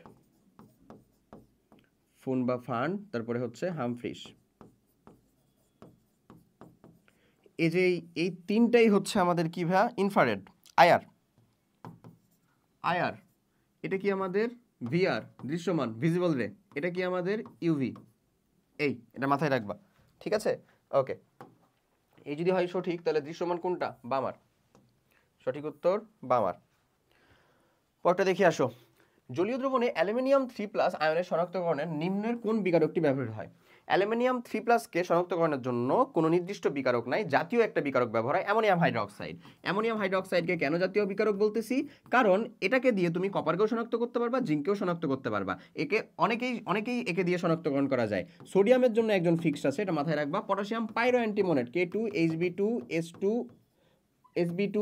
ফুন বা ফান্ড, তারপরে হচ্ছে হামফ্রিস। এই যে এই তিনটাই হচ্ছে আমাদের কি ভাইয়া? ইনফ্রারেড। আইআর, আইআর এটা কি আমাদের? ভিআর দৃশ্যমান ভিজিবল রে, এটা কি আমাদের? ইউভি। এটা মাথায় রাখবা, ঠিক আছে? ওকে, এই যদি হয় সঠিক তাহলে দৃশ্যমান কোনটা? বামার। সঠিক উত্তর বামার। পরটা দেখে আসো। জলীয় দ্রবণে অ্যালুমিনিয়াম 3+ আয়নের শনাক্তকরণে নিম্নের কোন বিকারকটি ব্যবহৃত হয়? অ্যালুমিনিয়াম 3+কে শনাক্তকরণের জন্য কোনো নির্দিষ্ট বিকারক নাই, জাতীয় একটা বিকারক ব্যবহার হয়, অ্যামোনিয়াম হাইড্রোক্সাইড। অ্যামোনিয়াম হাইড্রোক্সাইডকে কেন জাতীয় বিকারক বলতেছি? কারণ এটাকে দিয়ে তুমি কপারকেও শনাক্ত করতে পারবা, জিঙ্ককেও শনাক্ত করতে পারবা। একে অনেকেই একে দিয়ে শনাক্তকরণ করা যায়। সোডিয়ামের জন্য একজন ফিক্সড আছে, এটা মাথায় রাখবা। Potassium পাইরো অ্যান্টিমোনেট K2H2SB2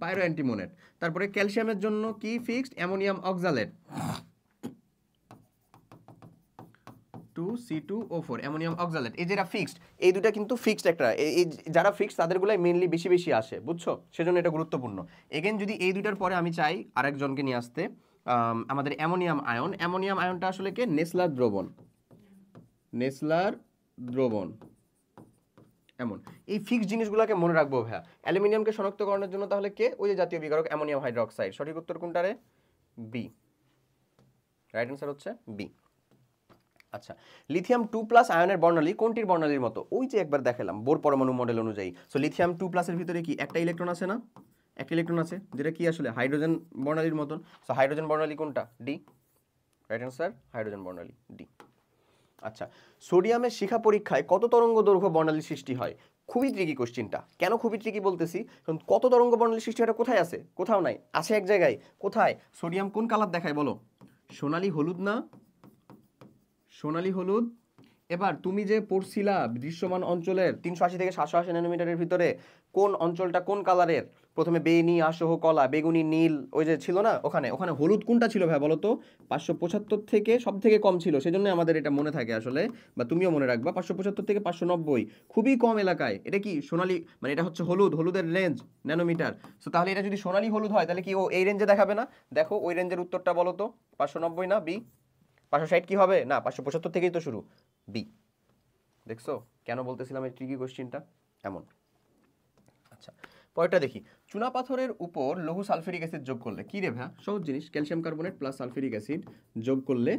পাইরো অ্যান্টিমোনেট। তারপরে ক্যালসিয়ামের জন্য কি fixed? Ammonium oxalate 2C2O4 ammonium oxalate. এই যেটা ফিক্সড, এই দুটা কিন্তু ফিক্সড একটা, এই যারা ফিক্সড তাদেরগুলাই মেইনলি বেশি বেশি আসে, বুঝছো? সেজন্য এটা গুরুত্বপূর্ণ। এগেন যদি এই দুটার পরে আমি চাই আরেকজনকে নিয়ে আসতে, আমাদের অ্যামোনিয়াম আয়ন। অ্যামোনিয়াম আয়নটা আসলে কে? নেসলার দ্রবণ, নেসলার দ্রবণ। এমন এই ফিক্সড জিনিসগুলোকে মনে রাখবো ভাইয়া। অ্যালুমিনিয়ামকে শনাক্তকরণের জন্য তাহলে কে? ওই যে জাতীয় বিকারক অ্যামোনিয়াম হাইড্রোক্সাইড। সঠিক উত্তর কোনটা রে? বি, রাইট অ্যান্সার হচ্ছে বি। আচ্ছা, লিথিয়াম 2+ আয়নের বর্ণালী কোনটির বর্ণালীর মতো? ওই যে একবার দেখালাম বোর পরমাণু মডেল অনুযায়ী। সো লিথিয়াম 2+ এর ভিতরে কি একটা ইলেকট্রন আছে না? একটা ইলেকট্রন আছে, যেটা কি আসলে হাইড্রোজেন বর্ণালীর মতন। সো হাইড্রোজেন বর্ণালী কোনটা? ডি, রাইট অ্যান্সার হাইড্রোজেন বর্ণালী, ডি। আচ্ছা, সোডিয়ামের শিখা পরীক্ষায় কত তরঙ্গ দৈর্ঘ্য বর্ণালী সৃষ্টি হয়? খুবই ট্রিকি কোশ্চেনটা। কেন খুবই ট্রিকি বলতেছি? কারণ কত তরঙ্গ বর্ণালী সৃষ্টি হয় কোথায় আছে? কোথাও নাই, আছে এক জায়গায়। কোথায়? সোডিয়াম কোন কালার দেখায় বলো? সোনালী হলুদ না? সোনালী হলুদ। এবার তুমি যে পড়ছিলা দৃশ্যমান অঞ্চলের 380 থেকে 780 ন্যানোমিটারের ভিতরে কোন অঞ্চলটা কোন কালারের? প্রথমে বেনি, আসহ, কলা, বেগুনি, নীল, ওই যে ছিল না ওখানে, ওখানে হলুদ কোনটা ছিল ভাই বলো তো? 575 থেকে সব থেকে কম ছিল, সেজন্য আমাদের এটা মনে থাকে আসলে, বা তুমিও মনে রাখবা। 575 থেকে 590 খুবই কম এলাকায়। এটা কি সোনালী, মানে এটা হচ্ছে হলুদ, হলুদের রেঞ্জ ন্যানোমিটার। সো তাহলে এটা যদি সোনালী হলুদ হয় তাহলে কি ও এই রেঞ্জে দেখাবে না? দেখো ওই রেঞ্জের উত্তরটা বলো তো। 590 না বি? 560 কি হবে? না, 575 থেকেই তো শুরু, বি। দেখছো কেন বলতেছিলাম এই ট্রিকি কোশ্চেনটা? এমন। আচ্ছা, পরেরটা দেখি। চুনা পাথরের উপর লঘু সালফিউরিক অ্যাসিড যোগ করলে কি রে ভাই? সহজ জিনিস, calcium carbonate plus sulphuric acid যোগ করলে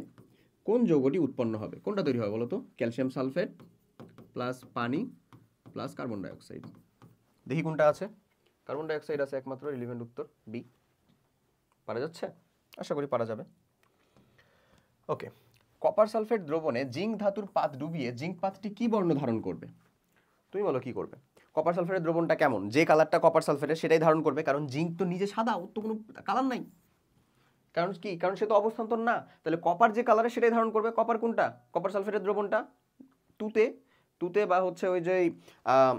কোন যৌগটি উৎপন্ন হবে? কোনটা তৈরি হবে বলো তো? ক্যালসিয়াম সালফেট প্লাস পানি প্লাস কার্বন ডাইঅক্সাইড। দেখি কোনটা আছে। কার্বন ডাইঅক্সাইড আছে একমাত্র, রিলিভেন্ট উত্তর বি। পারা যাচ্ছে? আশা করি পারা যাবে। ওকে, কপার সালফেট দ্রবণে জিঙ্ক ধাতুর পাত ডুবিয়ে জিঙ্ক পাতটি কি বর্ণ ধারণ করবে? তুমি বলো কি করবে? কপার সালফেটের দ্রবণটা কেমন? যে কালারটা কপার সালফেটের সেটাই ধারণ করবে, কারণ জিঙ্ক তো নিজে সাদা, ওর তো কোনো কালার নাই। কারণ কি? কারণ সে তো অবস্থান্তর না। তাহলে কপার যে কালারে সেটাই ধারণ করবে। কপার কোনটা? কপার সালফেটের দ্রবণটা 2 তে তুতে বা হচ্ছে ওই যে আহ,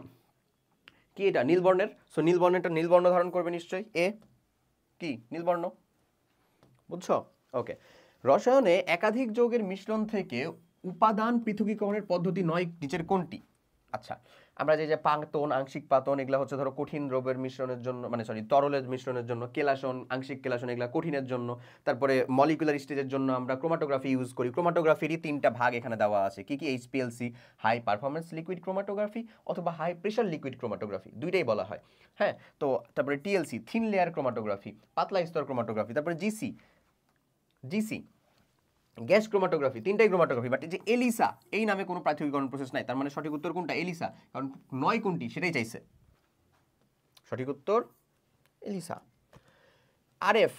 কি এটা নীলবর্ণের, সো নীলবর্ণেরটা নীলবর্ণ ধারণ করবে নিশ্চয়ই, এ কি নীলবর্ণ, বুঝছো? ওকে। রসায়নে একাধিক যৌগের মিশ্রণ থেকে উপাদান পৃথকীকরণের পদ্ধতি নয় নিচের কোনটি? আচ্ছা, আমরা যে যে পাতন, আংশিক পাতন, এগুলা হচ্ছে ধরো কঠিন দ্রব্যের মিশ্রণের জন্য, মানে সরি তরলের মিশ্রণের জন্য, কেলাসন, আংশিক কেলাসন এগুলা কঠিনের জন্য, তারপরে মলিকুলার স্টেজের জন্য আমরা ক্রোমাটোগ্রাফি ইউজ করি। ক্রোমাটোগ্রাফিরই 3টা ভাগ এখানে দেওয়া আছে, কি কি? HPLC, high performance liquid chromatography, অথবা হাই প্রেশার লিকুইড ক্রোমাটোগ্রাফি, দুইটাই বলা হয়। হ্যাঁ, তো তারপরে টিএলসি, থিন লেয়ার ক্রোমাটোগ্রাফি, পাতলা স্তর ক্রোমাটোগ্রাফি, তারপরে জিসি, জিসি গ্যাস ক্রোমাটোগ্রাফি, 3টাই ক্রোমাটোগ্রাফি। বাট এই যে এলিসা, এই নামে কোনো পৃথকীকরণ প্রসেস নাই। তার মানে সঠিক উত্তর কোনটা? এলিসা। কারণ নয় কোনটি সেটাই চাইছে। সঠিক উত্তর এলিসা। আরএফ,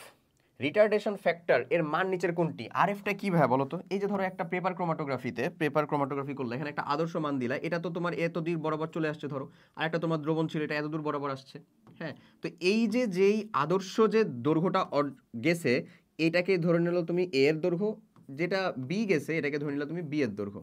রিটার্ডেশন ফ্যাক্টর, এর মান নিচের কোনটি? আরএফটা কি ভাবে বলো তো? এই যে ধরো একটা পেপার ক্রোমাটোগ্রাফিতে, পেপার ক্রোমাটোগ্রাফি করলে এখানে একটা আদর্শ মান দিলা, এটা তো তোমার এত দূর বরাবর চলে আসছে ধরো, আর একটা তোমার দ্রবণ ছিল, এটা এত দূর বরাবর আসছে। হ্যাঁ, তো এই যে যেই আদর্শ যে দৈর্ঘ্যটা গেছে, এটাকে ধরে নিলো তুমি এ এর দৈর্ঘ্য, যেটা বি গেছে এটাকে ধরে নিলে তুমি বি এর দৈর্ঘ্য,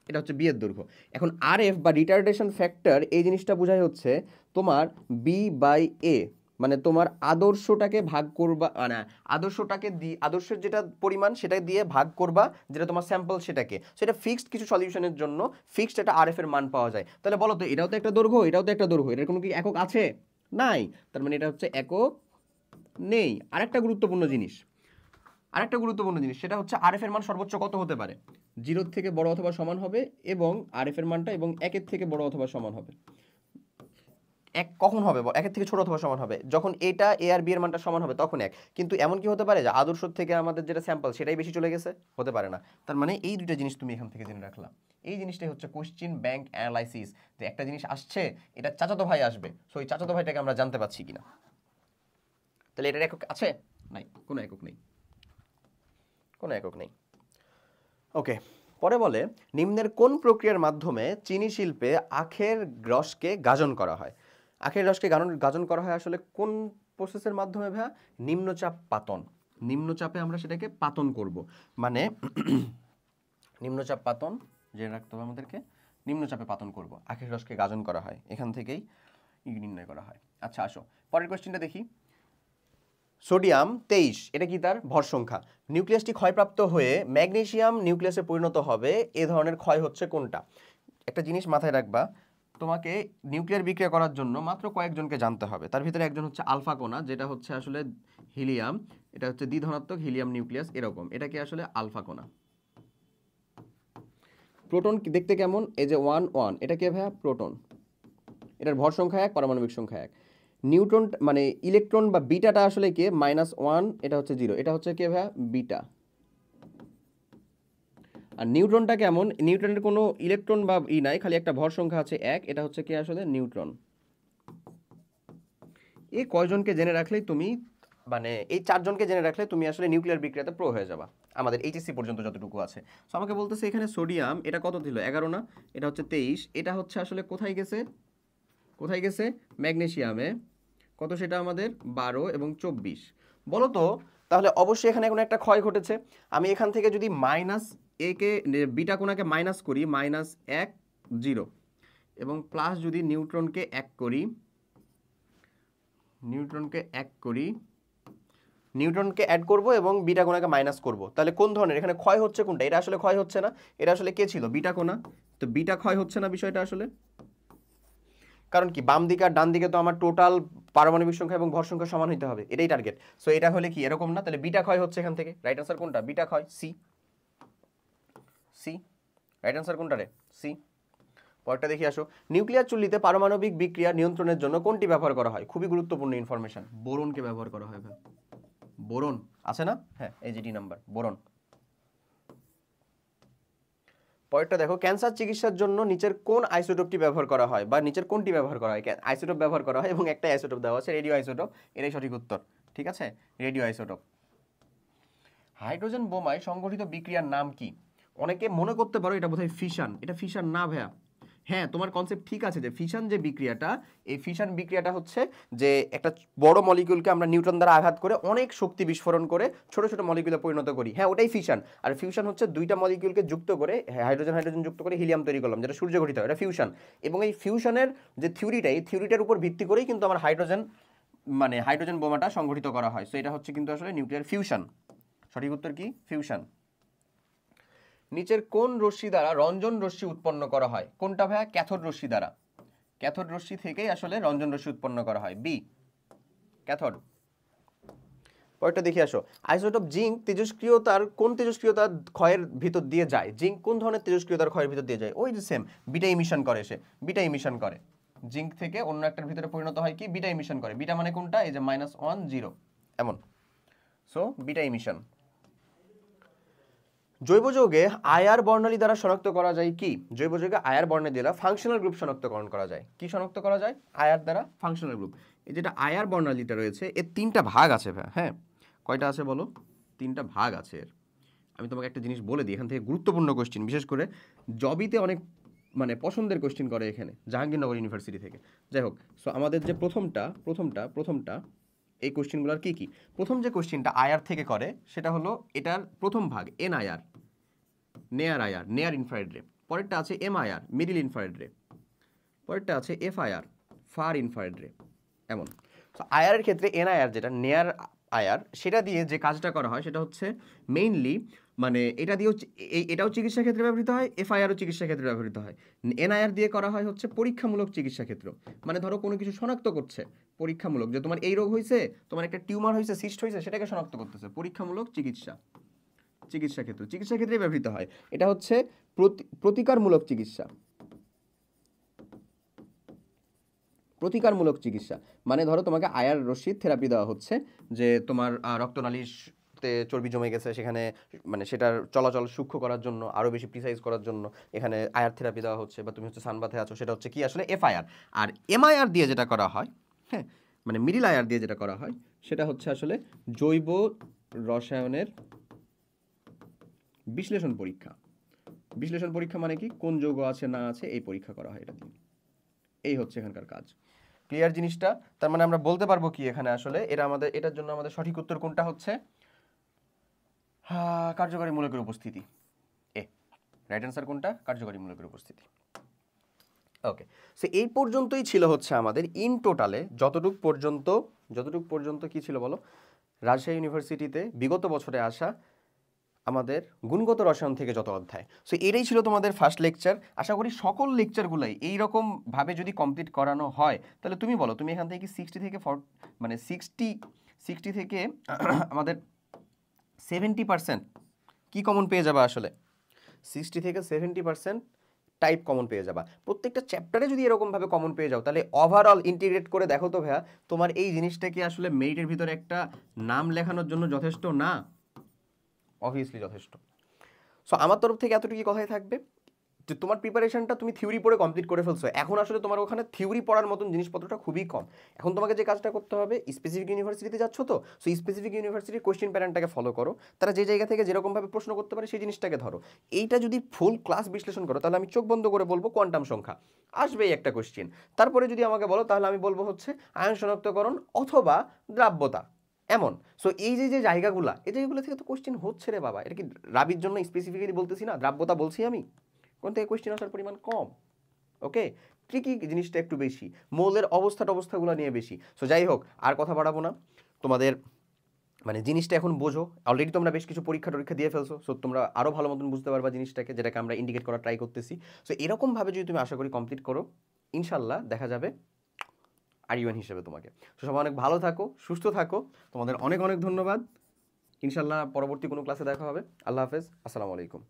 এটা হচ্ছে বি এর দৈর্ঘ্য। এখন আরএফ বা রিটার্ডেশন ফ্যাক্টর, এই জিনিসটা বোঝায় হচ্ছে তোমার বি বাই এ, মানে তোমার আদর্শটাকে ভাগ করবা, মানে আদর্শটাকে দিয়ে, আদর্শের যেটা পরিমাণ সেটা দিয়ে ভাগ করবা, যেটা তোমার স্যাম্পল সেটাকে, সেটা ফিক্সড কিছু সলিউশনের জন্য ফিক্সড একটা আরএফ এর মান পাওয়া যায়। তাহলে বলো তো, এটাও তো একটা দৈর্ঘ্য, এটাও তো একটা দৈর্ঘ্য, এটার কোনো কি একক আছে? নাই। তার মানে এটা হচ্ছে একক নেই। আরেকটা গুরুত্বপূর্ণ জিনিস, সেটা হচ্ছে আরএফ এর মান সর্বোচ্চ কত হতে পারে? 0 থেকে বড় অথবা সমান হবে, এবং আরএফ এর মানটা এবং 1 থেকে বড় অথবা সমান হবে। এক কখন হবে? 1 থেকে ছোট অথবা সমান হবে যখন এটা এ আর বি এর মানটা সমান হবে, তখন এক। কিন্তু এমন কি হতে পারে যে আদর্শ থেকে আমাদের যেটা স্যাম্পল সেটাই বেশি চলে গেছে? হতে পারে না। তার মানে এই দুইটা জিনিস তুমি এখান থেকে জেনে রাখলা। এই জিনিসটাই হচ্ছে কোশ্চেন ব্যাংক অ্যানালাইসিস, যে একটা জিনিস আসছে, এটা চাচাতো ভাই আসবে, সো এই চাচাতো ভাইটাকে আমরা জানতে পারছি কিনা। তাহলে এটার একক আছে? নাই, কোনো একক নেই, কোনো একক নেই। ওকে, পরে বলে নিম্নের কোন প্রক্রিয়ার মাধ্যমে চিনি শিল্পে আখের রসকে গাজন করা হয়? আখের রসকে গাজন করা হয় আসলে কোন প্রসেসের মাধ্যমে ভাইয়া? নিম্নচাপ পাতন। নিম্নচাপে আমরা সেটাকে পাতন করব, মানে নিম্নচাপ পাতন জেনে রাখতে হবে আমাদেরকে। নিম্নচাপে পাতন করব, আখের রসকে গাজন করা হয়, এখান থেকেই নির্ণয় করা হয়। আচ্ছা আসো পরের কোয়েশ্চেনটা দেখি। সোডিয়াম 23, এটা কি? তার ভর সংখ্যা। নিউক্লিয়াসটি ক্ষয়প্রাপ্ত হয়ে ম্যাগনেসিয়াম নিউক্লিয়াসে পরিণত হবে, এ ধরনের ক্ষয় হচ্ছে কোনটা? একটা জিনিস মাথায় রাখবা, তোমাকে নিউক্লিয়ার বিক্রিয়া করার জন্য মাত্র কয়েকজনকে জানতে হবে। তার ভিতরে একজন হচ্ছে আলফা কণা, যেটা হচ্ছে আসলে হিলিয়াম, এটা হচ্ছে দ্বিধনাত্মক হিলিয়াম নিউক্লিয়াস এরকম, এটা কি আসলে আলফা কণা। প্রোটন দেখতে কেমন? এই যে 1 1, এটা কি ভাইয়া? প্রোটন। এটার ভর সংখ্যা 1, পারমাণবিক সংখ্যা 1। নিউট্রন মানে ইলেকট্রন বা বিটাটা আসলে কে? -1, এটা হচ্ছে 0, এটা হচ্ছে কে ভাইয়া? বিটা। আর নিউট্রনটা কেমন? নিউট্রনের কোনো ইলেকট্রন বা নাই, খালি একটা ভর সংখ্যা আছে 1, এটা হচ্ছে কে আসলে? নিউট্রন। এই কয়জনকে জেনে রাখলেই তুমি, মানে এই 4জনকে জেনে রাখলে তুমি আসলে নিউক্লিয়ার বিক্রিয়াতে প্রো হয়ে যাবা, আমাদের এইচএসসি পর্যন্ত যতটুকু আছে। সো আমাকে বলতেছে এখানে সোডিয়াম, এটা কত ছিল? 11 না? এটা হচ্ছে 23, এটা হচ্ছে আসলে কোথায় গেছে? কোথায় গেছে? ম্যাগনেসিয়ামে। কত সেটা আমাদের? 12 এবং 24। বলো তো, তাহলে অবশ্যই এখানে কোনো একটা ক্ষয় ঘটেছে। আমি এখান থেকে যদি মাইনাস এ কে, বিটা কোণাকে মাইনাস করি, -1 0, এবং প্লাস যদি নিউট্রনকে 1 করি, নিউট্রনকে অ্যাড করব এবং বিটা কোণাকে মাইনাস করব, তাহলে কোন ধরনের এখানে ক্ষয় হচ্ছে কোনটা? এটা আসলে ক্ষয় হচ্ছে না, এটা আসলে কে ছিল? বিটা কোণা। তো বিটা ক্ষয় হচ্ছে না বিষয়টা আসলে, কারণ কি বাম দিকে আর ডান দিকে তো আমার টোটাল পারমাণবিক সংখ্যা এবং ভর সংখ্যা সমান হতে হবে, এটাই টার্গেট। সো এটা হলে কি এরকম না? তাহলে বিটা ক্ষয় হচ্ছে এখান থেকে। রাইট আনসার কোনটা? বিটা ক্ষয়, সি। সি রাইট আনসার কোনটা রে? সি। পরেরটা দেখি আসো। নিউক্লিয়ার চুল্লিতে পারমাণবিক বিক্রিয়া নিয়ন্ত্রণের জন্য কোনটি ব্যবহার করা হয়? খুবই গুরুত্বপূর্ণ ইনফরমেশন, বোরনকে ব্যবহার করা হয় ভাই। বোরন আছে না? হ্যাঁ, এই যে ডি নাম্বার, বোরন। পরেরটা দেখো, ক্যান্সার চিকিৎসার জন্য নিচের কোন আইসোটোপটি ব্যবহার করা হয়, বা নিচের কোনটি ব্যবহার করা হয়? আইসোটোপ ব্যবহার করা হয় এবং একটা আইসোটোপ দেওয়া আছে, রেডিও আইসোটোপ, এটাই সঠিক উত্তর। ঠিক আছে, রেডিও আইসোটোপ। হাইড্রোজেন বোমায় সংঘটিত বিক্রিয়ার নাম কি? অনেকে মনে করতে পারো এটা বোধহয় ফিশন, এটা ফিশন না ভাইয়া, হ্যাঁ, তোমার কনসেপ্ট ঠিক আছে যে ফিশন যে বিক্রিয়াটা, এই ফিশন বিক্রিয়াটা হচ্ছে যে একটা বড় মলিকিউলকে আমরা নিউট্রন দ্বারা আঘাত করে অনেক শক্তি বিস্ফোরণ করে ছোট ছোট মলিকিউলে পরিণত করি। হ্যাঁ, ওটাই ফিশন। আর ফিউশন হচ্ছে দুইটা মলিকিউলকে যুক্ত করে, হাইড্রোজেন হাইড্রোজেন যুক্ত করে হিলিয়াম তৈরি করলাম, যেটা সূর্য গঠিত, এটা ফিউশন। এবং এই ফিউশনের যে থিওরিটা, এই থিওরিটার উপর ভিত্তি করেই কিন্তু আমার হাইড্রোজেন বোমাটা সংগঠিত করা হয়। সো এটা হচ্ছে কিন্তু আসলে নিউক্লিয়ার ফিউশন। সঠিক উত্তর কি? ফিউশন। নিচের কোন রশ্মি দ্বারা রঞ্জন রশ্মি উৎপন্ন করা হয়? কোনটা ভাইয়া? ক্যাথোড রশ্মি দ্বারা। ক্যাথোড রশ্মি থেকেই আসলে রঞ্জন রশ্মি উৎপন্ন করা হয়, বি, ক্যাথোড। পরেরটা দেখে আসো। আইসোটোপ জিঙ্ক তেজস্ক্রিয়তার কোন তেজস্ক্রিয়তার ক্ষয়ের ভিতর দিয়ে যায়? জিঙ্ক কোন ধরনের তেজস্ক্রিয়তার ক্ষয়ের ভিতর দিয়ে যায়? ওই যে সেম, বিটা ইমিশন করে, সে বিটা ইমিশন করে। জিঙ্ক থেকে অন্য একটার ভিতরে পরিণত হয় কি? বিটা ইমিশন করে। বিটা মানে কোনটা? এই যে -1 0 এমন। So beta emission. জৈব যৌগে আয়ার বর্ণালী দ্বারা শনাক্ত করা যায় কি? জৈব যৌগে আয়ার বর্ণালী দ্বারা ফাংশনাল গ্রুপ শনাক্তকরণ করা যায়। কি শনাক্ত করা যায়? আয়ার দ্বারা ফাংশনাল গ্রুপ। এই যেটা আয়ার বর্ণালীটা রয়েছে, এর তিনটা ভাগ আছে ভাই। হ্যাঁ, কয়টা আছে বলো? তিনটা ভাগ আছে এর। আমি তোমাকে একটা জিনিস বলে দিই, এখান থেকে গুরুত্বপূর্ণ কোশ্চেন, বিশেষ করে জবিতে অনেক পছন্দের কোশ্চেন করে এখানে, জাহাঙ্গীরনগর ইউনিভার্সিটি থেকে। যাই হোক, সো আমাদের যে প্রথমটা এই কোশ্চেনগুলোর কি কি? প্রথম যে কোশ্চেনটা আয়ার থেকে করে সেটা হলো এটার প্রথম ভাগ এন আয়ার, নেয়ার আয়ার, নেয়ার ইনফ্রারেড রে। পরেরটা আছে এম আয়ার, মিডিল ইনফ্রারেড রে। পরেরটা আছে এফ আয়ার, ফার ইনফ্রারেড রে। এমন। সো আয়ারের ক্ষেত্রে এন আয়ার, যেটা নেয়ার আয়ার, সেটা দিয়ে যে কাজটা করা হয় সেটা হচ্ছে মেইনলি এটা দিয়েও এটাও চিকিৎসা ক্ষেত্রে ব্যবহৃত হয়, এফআইআরও চিকিৎসা ক্ষেত্রে ব্যবহৃত হয়। এনআইআর দিয়ে করা হয় হচ্ছে পরীক্ষামূলক চিকিৎসা ক্ষেত্র। ধরো কোনো কিছু শনাক্ত করছে পরীক্ষামূলক, যে তোমার এই রোগ হয়েছে, তোমার একটা টিউমার হয়েছে, সিস্ট হয়েছে, সেটাকে শনাক্ত করতেছে, পরীক্ষামূলক চিকিৎসা ক্ষেত্র, চিকিৎসা ক্ষেত্রে ব্যবহৃত হয়। এটা হচ্ছে প্রতিকারমূলক চিকিৎসা। প্রতিকারমূলক চিকিৎসা ধরো তোমাকে আয়ার রশ্মির থেরাপি দেওয়া হচ্ছে, যে তোমার রক্তনালীতে চর্বি জমে গেছে, সেখানে সেটার চলাচল সূক্ষ্ম করার জন্য, আরও বেশি প্রিসাইজ করার জন্য এখানে আয়ার থেরাপি দেওয়া হচ্ছে, বা তুমি হচ্ছে সানবাথে আছো, সেটা হচ্ছে কি আসলে এফআইআর। আর এমআইআর দিয়ে যেটা করা হয়, হ্যাঁ, মিডিল আয়ার দিয়ে যেটা করা হয় সেটা হচ্ছে আসলে জৈব রসায়নের বিশ্লেষণ পরীক্ষা। বিশ্লেষণ পরীক্ষা মানে কি? কোন যৌগ আছে না আছে এই পরীক্ষা করা হয় এটা দিয়ে। এই হচ্ছে এখানকার কাজ। ক্লিয়ার জিনিসটা? তার আমরা বলতে পারবো কি এখানে আসলে এটার জন্য আমাদের সঠিক উত্তর কোনটা হচ্ছে? কার্যকরী মূলকের উপস্থিতি। এ রাইট অ্যান্সার কোনটা? কার্যকরী মূলকের উপস্থিতি। ওকে, সো এই পর্যন্তই ছিল হচ্ছে আমাদের ইন টোটালে যতটুক পর্যন্ত কি ছিল বলো? রাজশাহী ইউনিভার্সিটিতে বিগত বছরে আসা আমাদের গুণগত রসায়ন থেকে যত অধ্যায়। সো এটাই ছিল তোমাদের ফার্স্ট লেকচার। আশা করি সকল লেকচারগুলাই এইরকমভাবে যদি কমপ্লিট করানো হয়, তাহলে তুমি বলো, তুমি এখান থেকে 60 থেকে 60 থেকে আমাদের 70% কি কমন পেয়ে যাবা? আসলে 60 থেকে 70% টাইপ কমন পেয়ে যাবা। প্রত্যেকটা চ্যাপ্টারে যদি এরকমভাবে কমন পেয়ে যাও, তাহলে ওভারঅল ইন্টিগ্রেট করে দেখো তো ভাইয়া, তোমার এই জিনিসটা কি আসলে মেরিটের ভিতরে একটা নাম লেখানোর জন্য যথেষ্ট না? অবভিয়াসলি যথেষ্ট। সো আমার তরফ থেকে এতটুকু কথাই থাকবে, যে তোমার প্রিপারেশনটা তুমি থিওরি পড়ে কমপ্লিট করে ফেলছো। এখন আসলে তোমার ওখানে থিওরি পড়ার মতন জিনিসপত্রটা খুবই কম। এখন তোমাকে যে কাজটা করতে হবে, স্পেসিফিক ইউনিভার্সিটিতে যাচ্ছ তো, সো স্পেসিফিক ইউনিভার্সিটির কোয়েশ্চেন প্যাটার্নটাকে ফলো করো। তারা যে জায়গা থেকে যেরকমভাবে প্রশ্ন করতে পারে সেই জিনিসটাকে ধরো। এইটা যদি ফুল ক্লাস বিশ্লেষণ করো, তাহলে আমি চোখ বন্ধ করে বলবো কোয়ান্টাম সংখ্যা আসবেই একটা কোয়েশ্চেন। তারপরে যদি আমাকে বলো, তাহলে আমি বলবো হচ্ছে আয়ন শনাক্তকরণ অথবা দ্রাব্যতা, এমন। সো এই যে জায়গাগুলো, এই জায়গাগুলো থেকে তো কোয়েশ্চেন হচ্ছে রে বাবা। এটা কি রাবির জন্য স্পেসিফিক্যালি বলতেছি না, দ্রাব্যতা বলছি আমি, কোন থেকে কোয়েশ্চেন আসার পরিমাণ কম। ওকে, ট্রিকি জিনিসটা একটু বেশি, মৌলের অবস্থাগুলো নিয়ে বেশি। সো যাই হোক, আর কথা বাড়াবো না। তোমাদের জিনিসটা এখন বোঝো, অলরেডি তোমরা বেশ কিছু পরীক্ষা দিয়ে ফেলছো। সো তোমরা আরও ভালো মতন বুঝতে পারবা জিনিসটাকে, যেটাকে আমরা ইন্ডিকেট করার ট্রাই করতেছি। সো এরকমভাবে যদি তুমি আশা করি কমপ্লিট করো, ইনশাল্লাহ দেখা যাবে আর1 হিসেবে তোমাকে। তো সবাই অনেক ভালো থাকো, সুস্থ থাকো, তোমাদের অনেক অনেক ধন্যবাদ। ইনশাল্লাহ পরবর্তী কোনো ক্লাসে দেখা হবে। আল্লাহ হাফেজ, আসসালামু আলাইকুম।